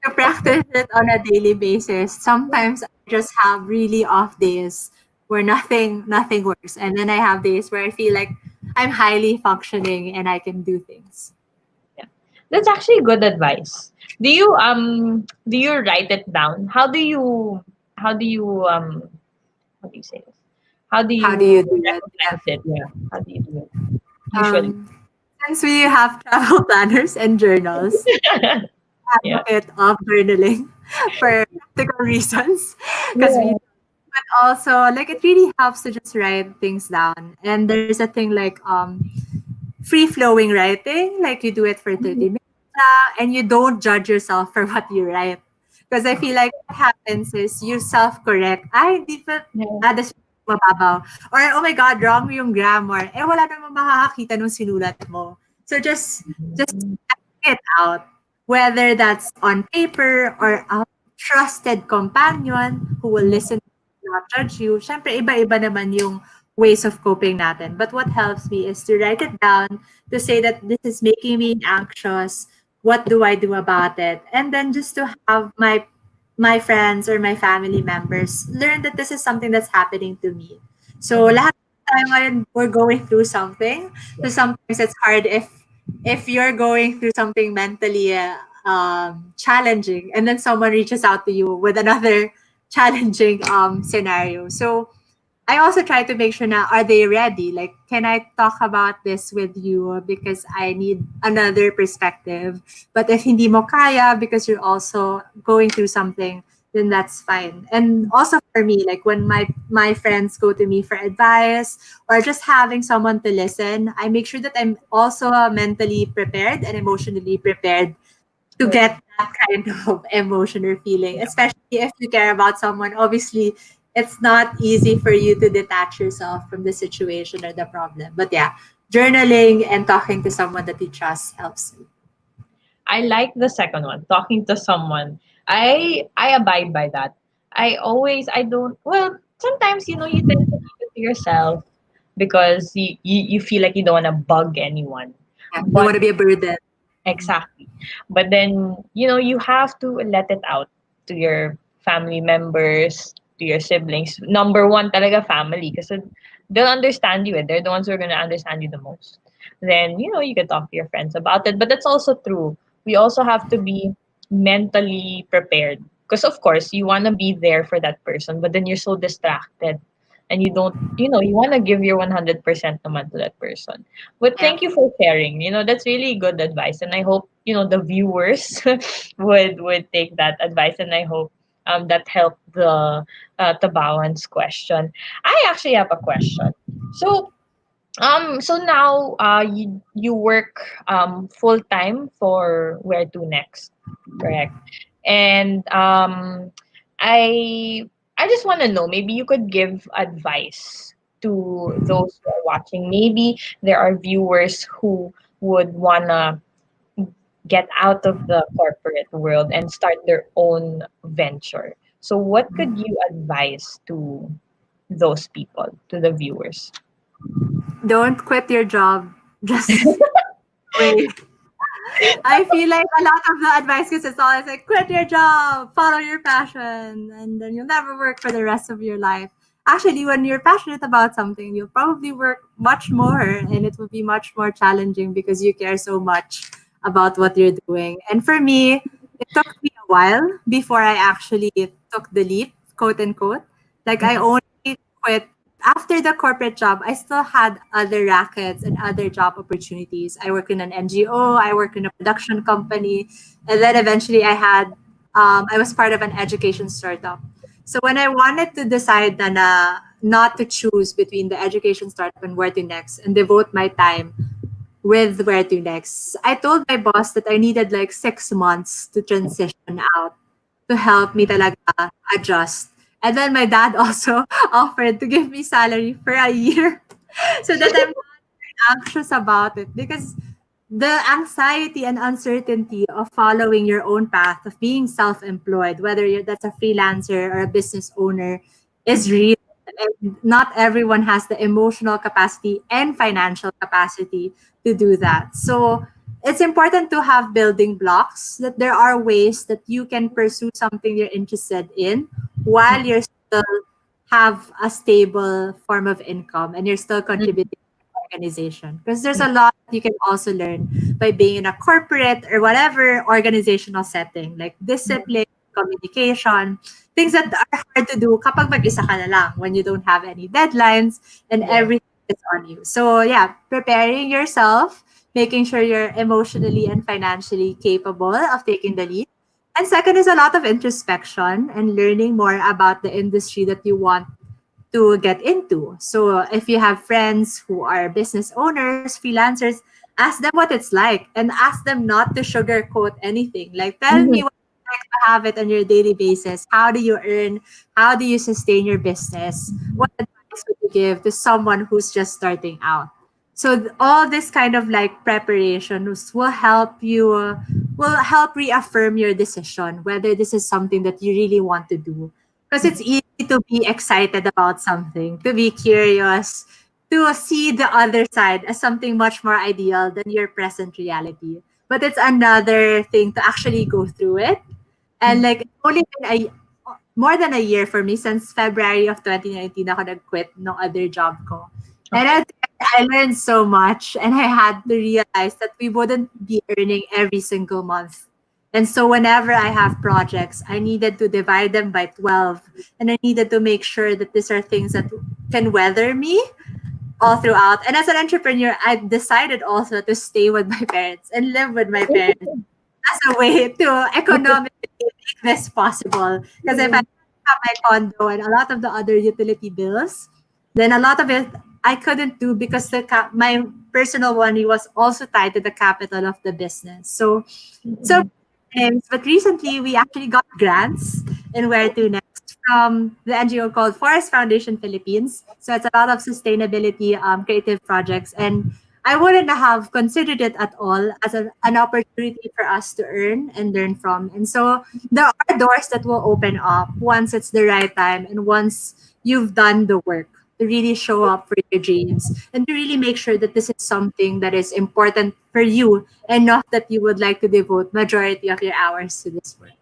to practice it on a daily basis. Sometimes I just have really off days where nothing works. And then I have days where I feel like I'm highly functioning and I can do things.
Yeah. That's actually good advice. Do you write it down? How do you say this? How do
How do
you
you do it? Yeah.
recognize it? Yeah. How do you do it? Usually.
Um, since we have travel planners and journals,
Yeah.
advocate of journaling for practical reasons because we
Yeah.
but also like it really helps to just write things down. And there's a thing like free flowing writing, like you do it for 30
Mhm.
minutes and you don't judge yourself for what you write. Because I feel like what happens is you self-correct. Ay, di ba,
Yeah.
das mababaw. Or, oh my God, wrong yung grammar. Eh, wala namang makakakita nung sinulat mo. So just it out, whether that's on paper or a trusted companion who will listen, not judge you. Siyempre, iba-iba naman yung ways of coping natin. But what helps me is to write it down, to say that this is making me anxious. What do I do about it? And then just to have my friends or my family members learn that this is something that's happening to me. So
Mhm.
lahat ng time ngayon, we're going through something. So sometimes it's hard if you're going through something mentally challenging and then someone reaches out to you with another challenging scenario. So I also try to make sure now, are they ready? Like, can I talk about this with you because I need another perspective? But if hindi mo kaya because you're also going through something, then that's fine. And also for me, like when my friends go to me for advice or just having someone to listen, I make sure that I'm also mentally prepared and emotionally prepared to
Right.
get that kind of emotion or feeling, especially if you care about someone. Obviously, it's not easy for you to detach yourself from the situation or the problem. But yeah, journaling and talking to someone that you trust helps you.
I like the second one, talking to someone. I abide by that. I don't well, sometimes you tend to keep it to yourself because you feel like you don't want to bug anyone.
Yeah, you don't
But
want to be a burden.
exactly. But then, you have to let it out to your family members, to your siblings. Number one, talaga family. Kasi they'll understand you and they're the ones who are going to understand you the most. Then, you can talk to your friends about it. But that's also true. We also have to be mentally prepared. Because, of course, you want to be there for that person, but then you're so distracted and you don't, you want to give your 100% naman to that person. But
Yeah.
thank you for sharing. That's really good advice, and I hope the viewers would take that advice, and I hope that helped the Tabawan's question. I actually have a question. So now you work full time for Where to Next, correct? And I I just want to know, maybe you could give advice to those who are watching. Maybe there are viewers who would wanna get out of the corporate world and start their own venture. So what could you advise to those people, to the viewers?
Don't quit your job. Just wait. I feel like a lot of the advice is always like quit your job, follow your passion, and then you'll never work for the rest of your life. Actually, when you're passionate about something, you'll probably work much more and it will be much more challenging because you care so much about what you're doing. And for me, it took me a while before I actually took the leap, quote unquote. Like I
Mhm.
only quit after the corporate job. I still had other rackets and other job opportunities. I worked in an NGO, I worked in a production company, and then eventually I was part of an education startup. So when I wanted to decide not to choose between the education startup and where to next and devote my time with where to next, I told my boss that I needed like 6 months to transition out to help me talaga adjust. And then my dad also offered to give me salary for a year so that I'm not anxious about it because the anxiety and uncertainty of following your own path of being self-employed, whether that's a freelancer or a business owner, is real. And not everyone has the emotional capacity and financial capacity to do that. So it's important to have building blocks, that there are ways that you can pursue something you're interested in while you're still have a stable form of income and you're still contributing organization, because there's a lot you can also learn by being in a corporate or whatever organizational setting, like discipline, communication, things that are hard to do kapag mag-isa ka na lang, when you don't have any deadlines and
Yeah.
everything is on you. So yeah, preparing yourself, making sure you're emotionally and financially capable of taking the lead. And second is a lot of introspection and learning more about the industry that you want to get into. So if you have friends who are business owners, freelancers, ask them what it's like and ask them not to sugarcoat anything. Like, tell
Mhm.
me what it's like to have it on your daily basis. How do you earn? How do you sustain your business? What advice would you give to someone who's just starting out? So all this kind of like preparation will help reaffirm your decision whether this is something that you really want to do, because it's easy to be excited about something, to be curious, to see the other side as something much more ideal than your present reality. But it's another thing to actually go through it. And like, it's only been more than a year for me, since February of 2019 ako nag-quit no other job ko. And
Okay.
I learned so much, and I had to realize that we wouldn't be earning every single month. And so whenever I have projects, I needed to divide them by 12. And I needed to make sure that these are things that can weather me all throughout. And as an entrepreneur, I decided also to stay with my parents and live with my parents as a way to economically make this possible. Because if I have my condo and a lot of the other utility bills, then a lot of it I couldn't do, because my personal money was also tied to the capital of the business. So things. But recently, we actually got grants in Where to Next from the NGO called Forest Foundation Philippines. So it's a lot of sustainability creative projects. And I wouldn't have considered it at all as an opportunity for us to earn and learn from. And so there are doors that will open up once it's the right time and once you've done the work to really show up for your dreams and to really make sure that this is something that is important for you and not that you would like to devote majority of your hours to this work.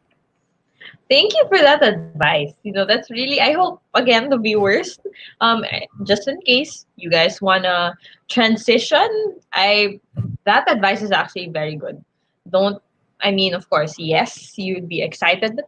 Thank you for that advice. That's really, I hope, again, the viewers, just in case you guys wanna transition, that advice is actually very good. Don't, I mean, of course, yes, you'd be excited, but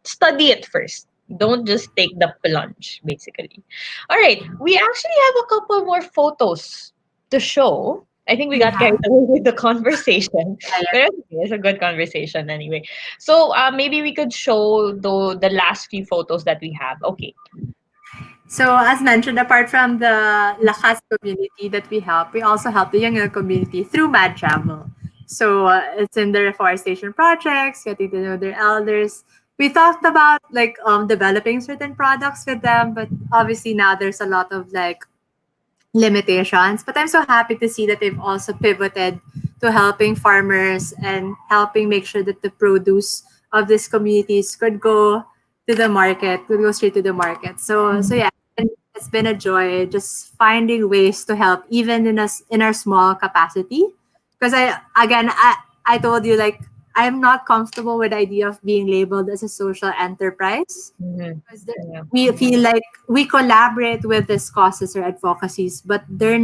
study it first. Don't just take the plunge, basically. All right, we actually have a couple more photos to show. I think we got
Yeah.
carried away with the conversation,
Yeah.
but it's a good conversation anyway. So maybe we could show the last few photos that we have. Okay.
So as mentioned, apart from the Lakas community that we also help the younger community through Mad Travel. So it's in the reforestation projects, getting to know their elders. We talked about like developing certain products with them, but obviously now there's a lot of like limitations. But I'm so happy to see that they've also pivoted to helping farmers and helping make sure that the produce of these communities could go straight to the market. So yeah, and it's been a joy just finding ways to help even in our small capacity. Because I told you, like, I'm not comfortable with the idea of being labeled as a social enterprise,
Mhm.
because
Yeah.
we feel like we collaborate with these causes or advocacies, but they're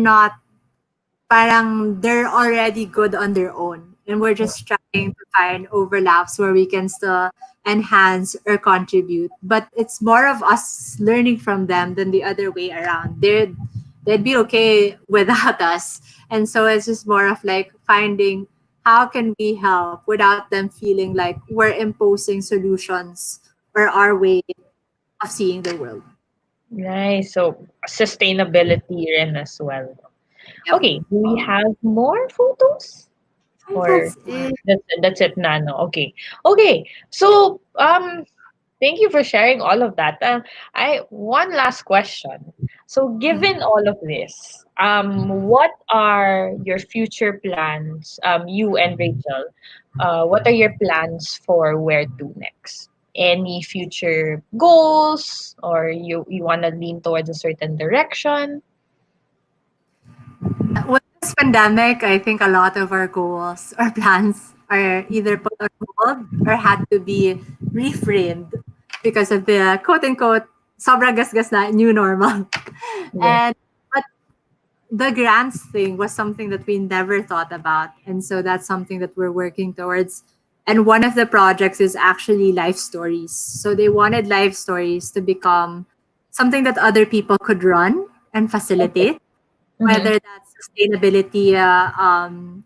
already good on their own. And we're just trying to find overlaps where we can still enhance or contribute. But it's more of us learning from them than the other way around. They'd be okay without us. And so it's just more of like finding how can we help without them feeling like we're imposing solutions or our way of seeing the world.
Nice. So sustainability in as well.
Yep.
Okay. Do we have more photos?
I think
Or
that's it.
that's it, Nano. Okay. Okay. So Thank you for sharing all of that. I one last question. So, given all of this, what are your future plans? You and Rachel, what are your plans for where to next? Any future goals, or you want to lean towards a certain direction?
With this pandemic, I think a lot of our goals or plans are either put on hold or had to be reframed because of the quote unquote sobrang gasgas na new normal.
Yes.
And but the grants thing was something that we never thought about. And so that's something that we're working towards. And one of the projects is actually life stories. So they wanted life stories to become something that other people could run and
Okay.
facilitate,
Mm-hmm.
whether that's sustainability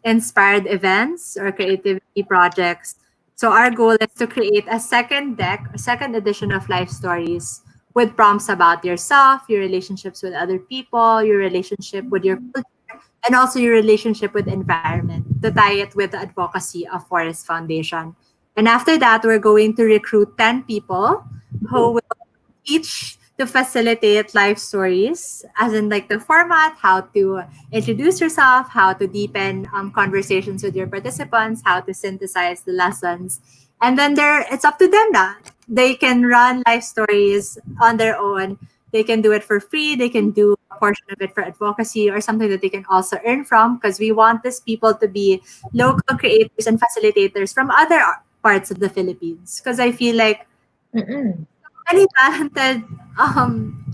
inspired events or creativity projects. So our goal is to create a second deck, a second edition of life stories with prompts about yourself, your relationships with other people, your relationship with your culture, and also your relationship with environment to tie it with the advocacy of Forest Foundation. And after that, we're going to recruit 10 people who will teach to facilitate life stories, as in like the format, how to introduce yourself, how to deepen conversations with your participants, how to synthesize the lessons. And then it's up to them now. They can run life stories on their own. They can do it for free. They can do a portion of it for advocacy or something that they can also earn from, because we want these people to be local creators and facilitators from other parts of the Philippines. Because I feel like
Mm-mm.
many talented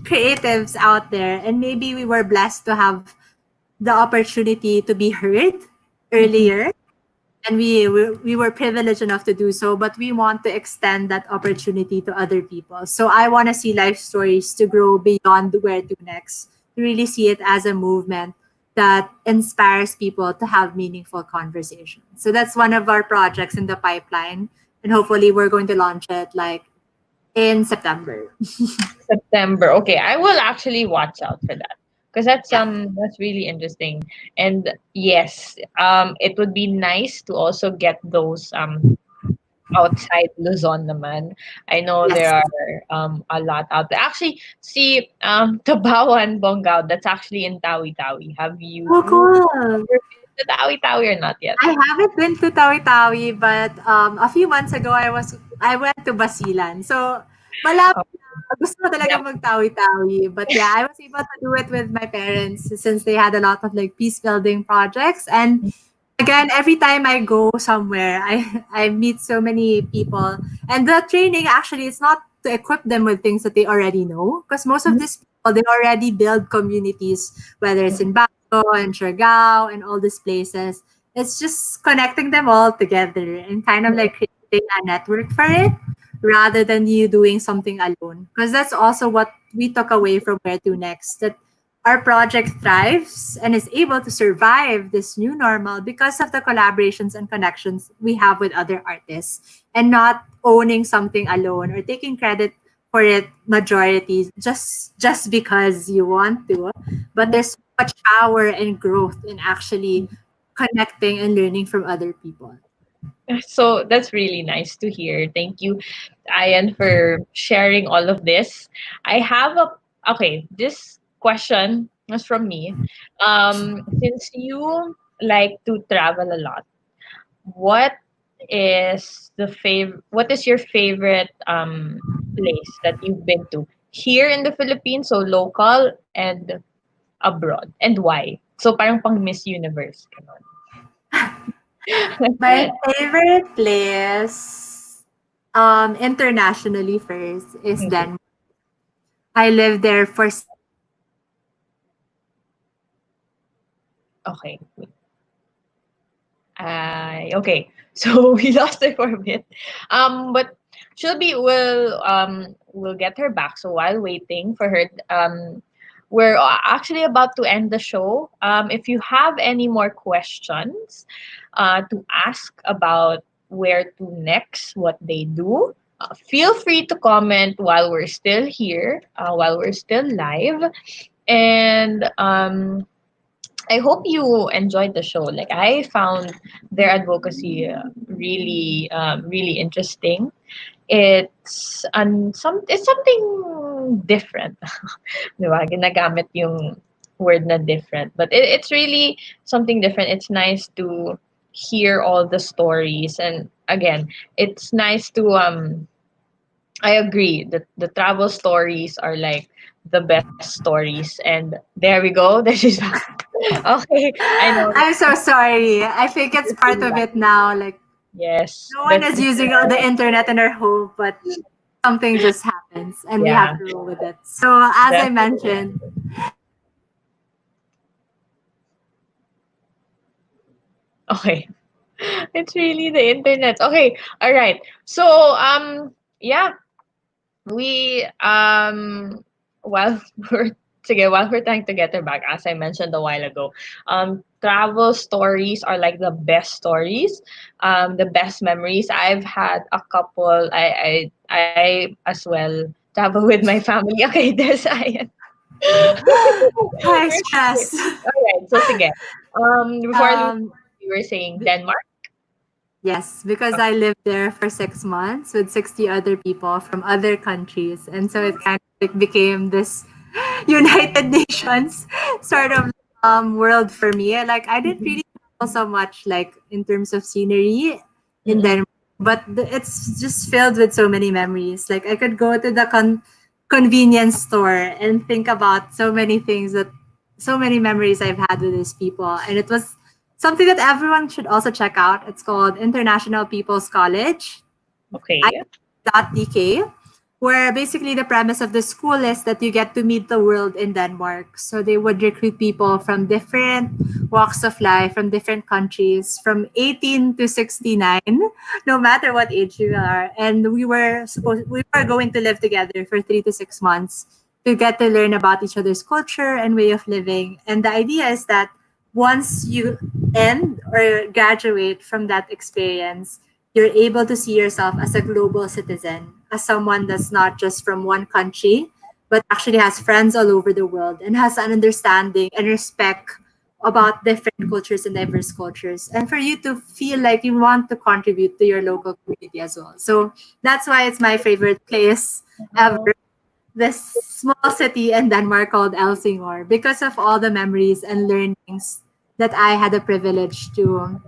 creatives out there, and maybe we were blessed to have the opportunity to be heard
Mm-mm.
earlier, and we were privileged enough to do so, but we want to extend that opportunity to other people. So I want to see life stories to grow beyond where to next, to really see it as a movement that inspires people to have meaningful conversations. So that's one of our projects in the pipeline, and hopefully we're going to launch it like in September.
September. Okay, I will actually watch out for that because
Yeah.
that's really interesting. And yes, it would be nice to also get those outside Luzon naman. I know there
Yes.
are a lot out there. Actually, see Tabawan Bonggao, that's actually in Tawi Tawi. Have
Oh,
you
cool.
ever been to Tawi Tawi or not yet?
I haven't been to Tawi-Tawi, but a few months ago I went to Basilan. So
Oh,
malapit na. Gusto ko talaga
yeah.
mag-Tawi-Tawi. But yeah, I was able to do it with my parents since they had a lot of like peace building projects. And again, every time I go somewhere, I meet so many people. And the training actually is not to equip them with things that they already know, because most of these people they already build communities, whether it's in Baco and Siargao and all these places. It's just connecting them all together and kind of like creating a network for it rather than you doing something alone. Because that's also what we took away from Where to Next. That our project thrives and is able to survive this new normal because of the collaborations and connections we have with other artists, and not owning something alone or taking credit for it majority just because you want to. But there's so much power and growth in actually connecting and learning from other people.
So that's really nice to hear. Thank you, Ayan, for sharing all of this. I have a okay. This question was from me. Since you like to travel a lot, what what is your favorite place that you've been to here in the Philippines, so local and abroad, and why? So parang pang Miss Universe,
My
ganon.
favorite place internationally first is
Okay.
Denmark. I lived there for 7 years.
Okay. Okay. So we lost her for a bit. But we'll get her back. So while waiting for her, we're actually about to end the show. If you have any more questions, to ask about where to next, what they do, feel free to comment while we're still here, while we're still live, and I hope you enjoyed the show. Like I found their advocacy really, really interesting, it's something different. 'Di ba? Ginagamit yung word na different. But it's really something different. It's nice to hear all the stories. And again, it's nice to I agree that the travel stories are like the best stories. And there we go. This is okay. I know
I'm so sorry. I think it's
it's
part
really
of
bad.
it now. Like
Yes,
no one
that's
is using all the internet in our home, but something just happens and we have
yeah,
to roll with it. So as I
definitely.
mentioned,
Okay. It's really the internet. Okay. All right. So yeah, we while while we're trying to get her back, as I mentioned a while ago, travel stories are like the best stories, the best memories. I've had a couple. I as well travel with my family. Okay, there's I.
high stress.
All right. So sige. Before
um,
we were saying Denmark.
yes, because I lived there for 6 months with 60 other people from other countries. And so it kind of like became this United Nations sort of world for me. Like I didn't
Mhm.
really travel so much like in terms of scenery in
Mm-mm.
Denmark, but it's just filled with so many memories. Like I could go to the convenience store and think about so many things that so many memories I've had with these people. And it was something that everyone should also check out. It's called International People's College
Okay.
DK, where basically the premise of the school is that you get to meet the world in Denmark. So they would recruit people from different walks of life, from different countries, from 18 to 69, no matter what age you are. And we were going to live together for 3 to 6 months to get to learn about each other's culture and way of living. And the idea is that once you end or graduate from that experience, you're able to see yourself as a global citizen, as someone that's not just from one country, but actually has friends all over the world and has an understanding and respect about different cultures and diverse cultures. And for you to feel like you want to contribute to your local community as well. So that's why it's my favorite place ever,
Oh,
this small city in Denmark called Helsingor, because of all the memories and learnings that I had the privilege to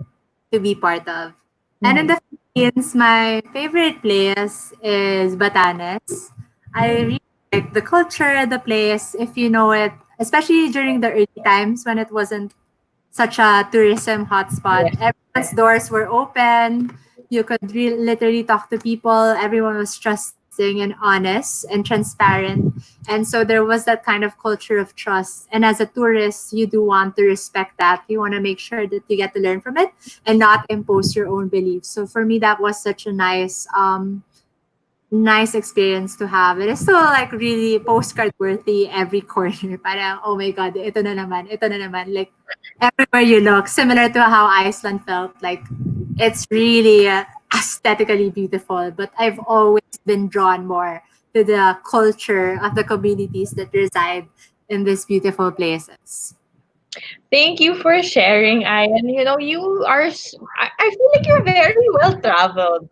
be part of. And in
mhm.
the Philippines, my favorite place is Batanes. I really like the culture, the place, if you know it, especially during the early times when it wasn't such a tourism hotspot.
Yes.
Everyone's doors were open. You could literally talk to people. Everyone was trusting and honest and transparent. And so there was that kind of culture of trust. And as a tourist, you do want to respect that. You want to make sure that you get to learn from it and not impose your own beliefs. So for me, that was such a nice experience to have. It is still like really postcard worthy every corner. Parang, oh my God, ito na naman, ito na naman. Like everywhere you look, similar to how Iceland felt. Like it's really aesthetically beautiful. But I've always been drawn more to the culture of the communities that reside in these beautiful places.
Thank you for sharing, Ian. You know, you are, I feel like you're very well traveled,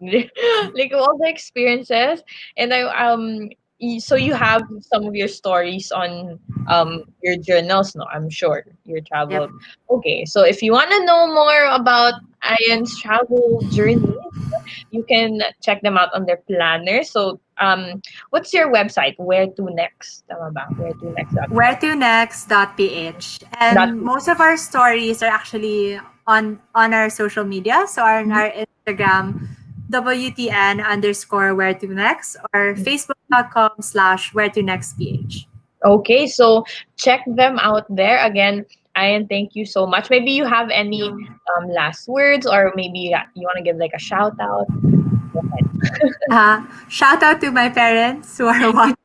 like all the experiences. And so you have some of your stories on your journals, no? I'm sure your
Yep.
travel. Okay, so if you want to know more about Ian's travel journey, you can check them out on their planner. So, what's your website? Where to next? Tama ba? Where to next.com.
Wheretonext.ph.
Dot
And most of our stories are actually on our social media. So on our Instagram, WTN underscore where to next or facebook.com/slash where to next ph.
Okay, so check them out there. Again, Ian, thank you so much. Maybe you have any last words, or maybe you want to give like a shout out. Go ahead.
Shout out to my parents who are watching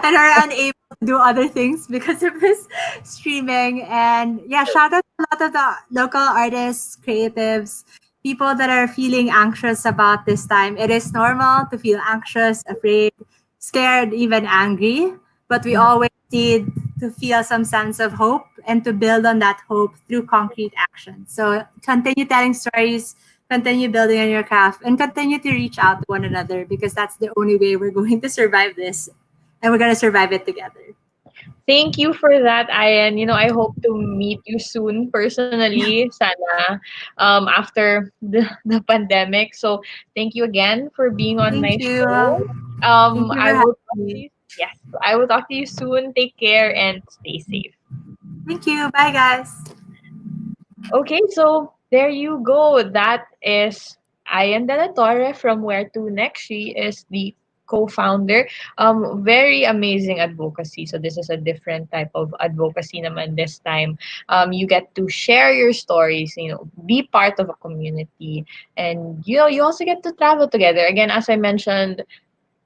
and are unable to do other things because of this streaming. And yeah, shout out to a lot of the local artists, creatives, people that are feeling anxious about this time. It is normal to feel anxious, afraid, scared, even angry, but we
Mhm.
always need to feel some sense of hope and to build on that hope through concrete action. So continue telling stories, continue building on your craft, and continue to reach out to one another because that's the only way we're going to survive this, and we're going to survive it together.
Thank you for that, Ian. I hope to meet you soon personally, sana, after the pandemic. So thank you again for being on
Thank
my
you.
show.
Thank you
I
for having
will talk to
me.
you. Yes, I will talk to you soon. Take care and stay safe.
Thank you. Bye, guys.
Okay, so there you go. That is Ayan De La Torre from Where to Next. She is the co-founder. Very amazing advocacy. So this is a different type of advocacy naman this time. You get to share your stories, be part of a community, and you also get to travel together. Again, as I mentioned,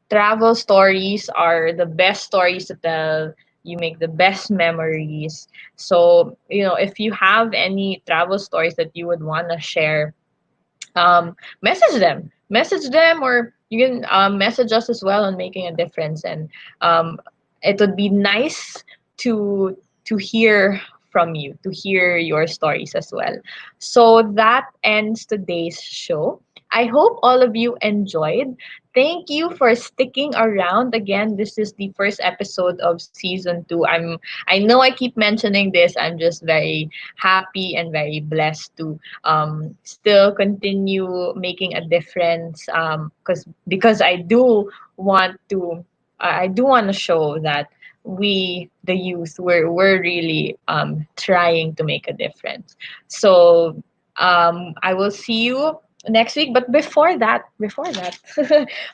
travel stories are the best stories to tell. You make the best memories. So, if you have any travel stories that you would want to share, message them, or you can message us as well on Making a Difference. And um, it would be nice to hear from you, to hear your stories as well. So that ends today's show. I hope all of you enjoyed. Thank you for sticking around. Again, this is the first episode of season 2. I know I keep mentioning this. I'm just very happy and very blessed to still continue making a difference, because I do want to show that we, the youth, we're really trying to make a difference. So I will see you next week. But before that,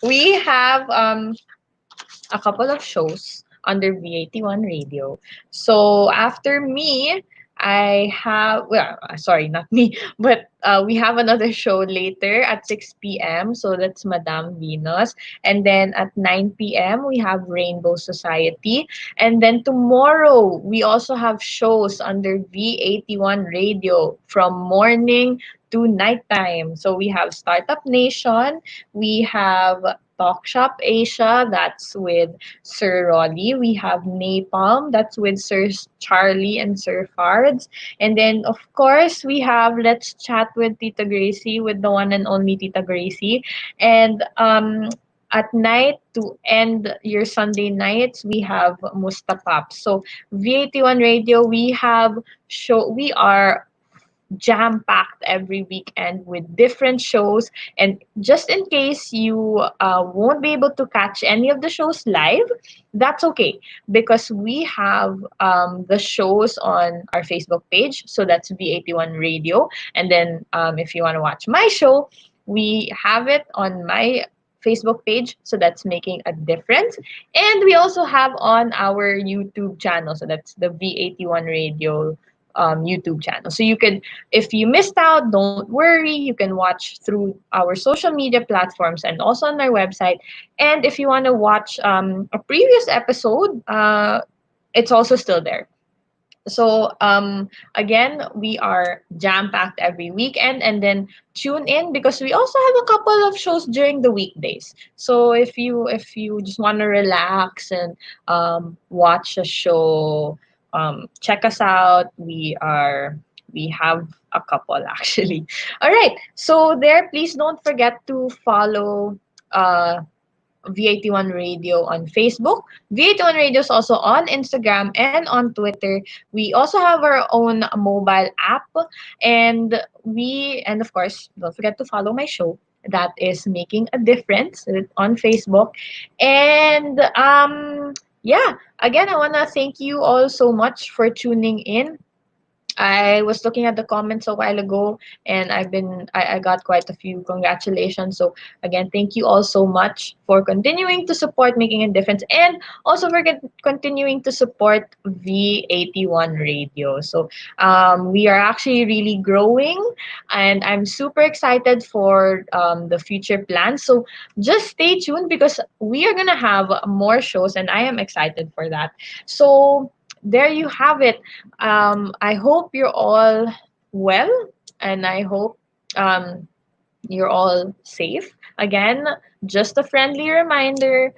we have a couple of shows under V81 Radio. So after me, I have, well, sorry, not me, but we have another show later at 6 p.m. So that's Madame Venus. And then at 9 p.m., we have Rainbow Society. And then tomorrow, we also have shows under V81 Radio from morning to nighttime. So we have Startup Nation, we have Talk Shop Asia, that's with Sir Rolly. We have Napalm, that's with Sir Charlie and Sir Fards. And then, of course, we have Let's Chat with Tita Gracie, with the one and only Tita Gracie. And at night, to end your Sunday nights, we have Mustapap. So V81 Radio, we are jam packed every weekend with different shows. And just in case you won't be able to catch any of the shows live, that's okay, because we have the shows on our Facebook page. So that's V81 Radio. And then if you want to watch my show, we have it on my Facebook page. So that's Making a Difference. And we also have on our YouTube channel. So that's the V81 Radio YouTube channel. So you can, if you missed out, don't worry. You can watch through our social media platforms and also on our website. And if you want to watch a previous episode, it's also still there. So again, we are jam packed every weekend, and then tune in because we also have a couple of shows during the weekdays. So if you just want to relax and watch a show, check us out. We have a couple actually. All right. So there, please don't forget to follow V81 Radio on Facebook. V81 Radio is also on Instagram and on Twitter. We also have our own mobile app, and of course, don't forget to follow my show. That is Making a Difference on Facebook. And yeah, again, I want to thank you all so much for tuning in. I was looking at the comments a while ago, and I got quite a few congratulations. So again, thank you all so much for continuing to support Making a Difference, and also for continuing to support V81 Radio. So we are actually really growing, and I'm super excited for the future plans. So just stay tuned because we are gonna have more shows, and I am excited for that. So there you have it. I hope you're all well, and I hope you're all safe. Again, just a friendly reminder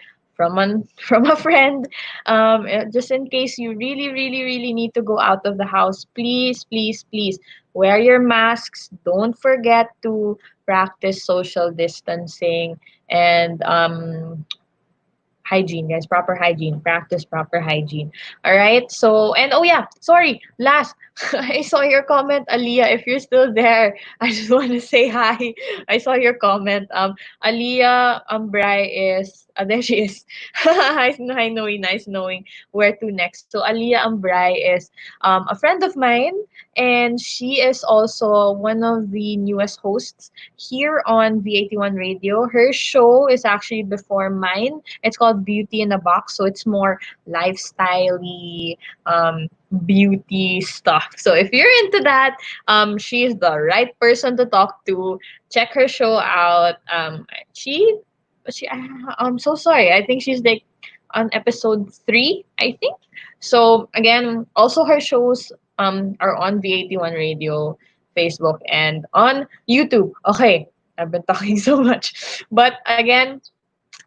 from a friend. Just in case you really, really, really need to go out of the house, please, please, please wear your masks. Don't forget to practice social distancing and hygiene, guys. Proper hygiene. Practice proper hygiene. All right. So, and oh yeah, sorry. Last, I saw your comment, Aliyah. If you're still there, I just want to say hi. I saw your comment. Aliyah Bri is, there she is. Hi, knowing, nice knowing where to next. So, Aliyah Ambray is a friend of mine, and she is also one of the newest hosts here on V81 Radio. Her show is actually before mine. It's called Beauty in a Box, so it's more lifestyle-y, beauty stuff. So if you're into that, she's the right person to talk to. Check her show out. I'm so sorry. I think she's like on episode 3, I think. So again, also her shows are on V81 Radio, Facebook, and on YouTube. Okay, I've been talking so much. But again,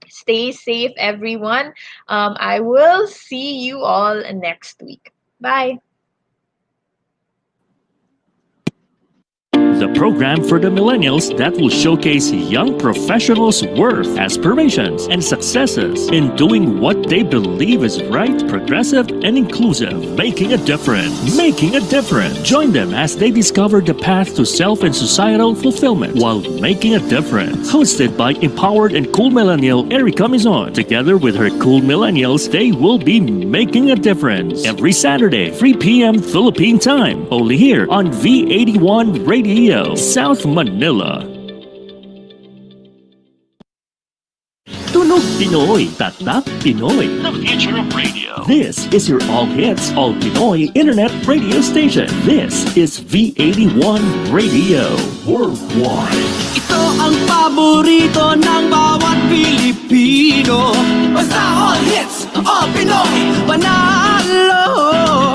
stay safe, everyone. I will see you all next week. Bye.
The program for the millennials that will showcase young professionals' worth, aspirations, and successes in doing what they believe is right, progressive, and inclusive. Making a difference. Making a difference. Join them as they discover the path to self and societal fulfillment while making a difference. Hosted by empowered and cool millennial Erika Mison. Together with her cool millennials, they will be making a difference. Every Saturday, 3 p.m. Philippine time. Only here on V81 Radio. South Manila. Tunog Pinoy, Tatak Pinoy. The future of radio. This is your all hits, all Pinoy internet radio station. This is V81 Radio Worldwide.
Ito ang paborito ng bawat Pilipino. Basta all hits, all Pinoy, panalo.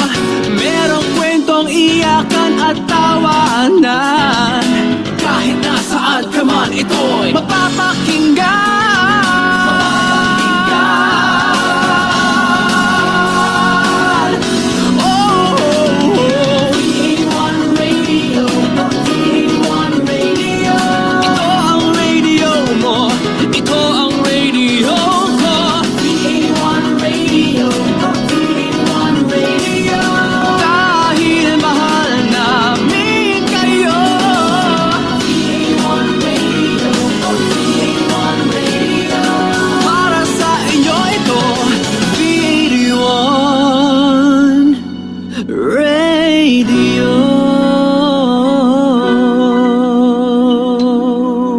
Merong kwentong iyakan at tawanan. Kahit nasaan ka man, ito'y mapapa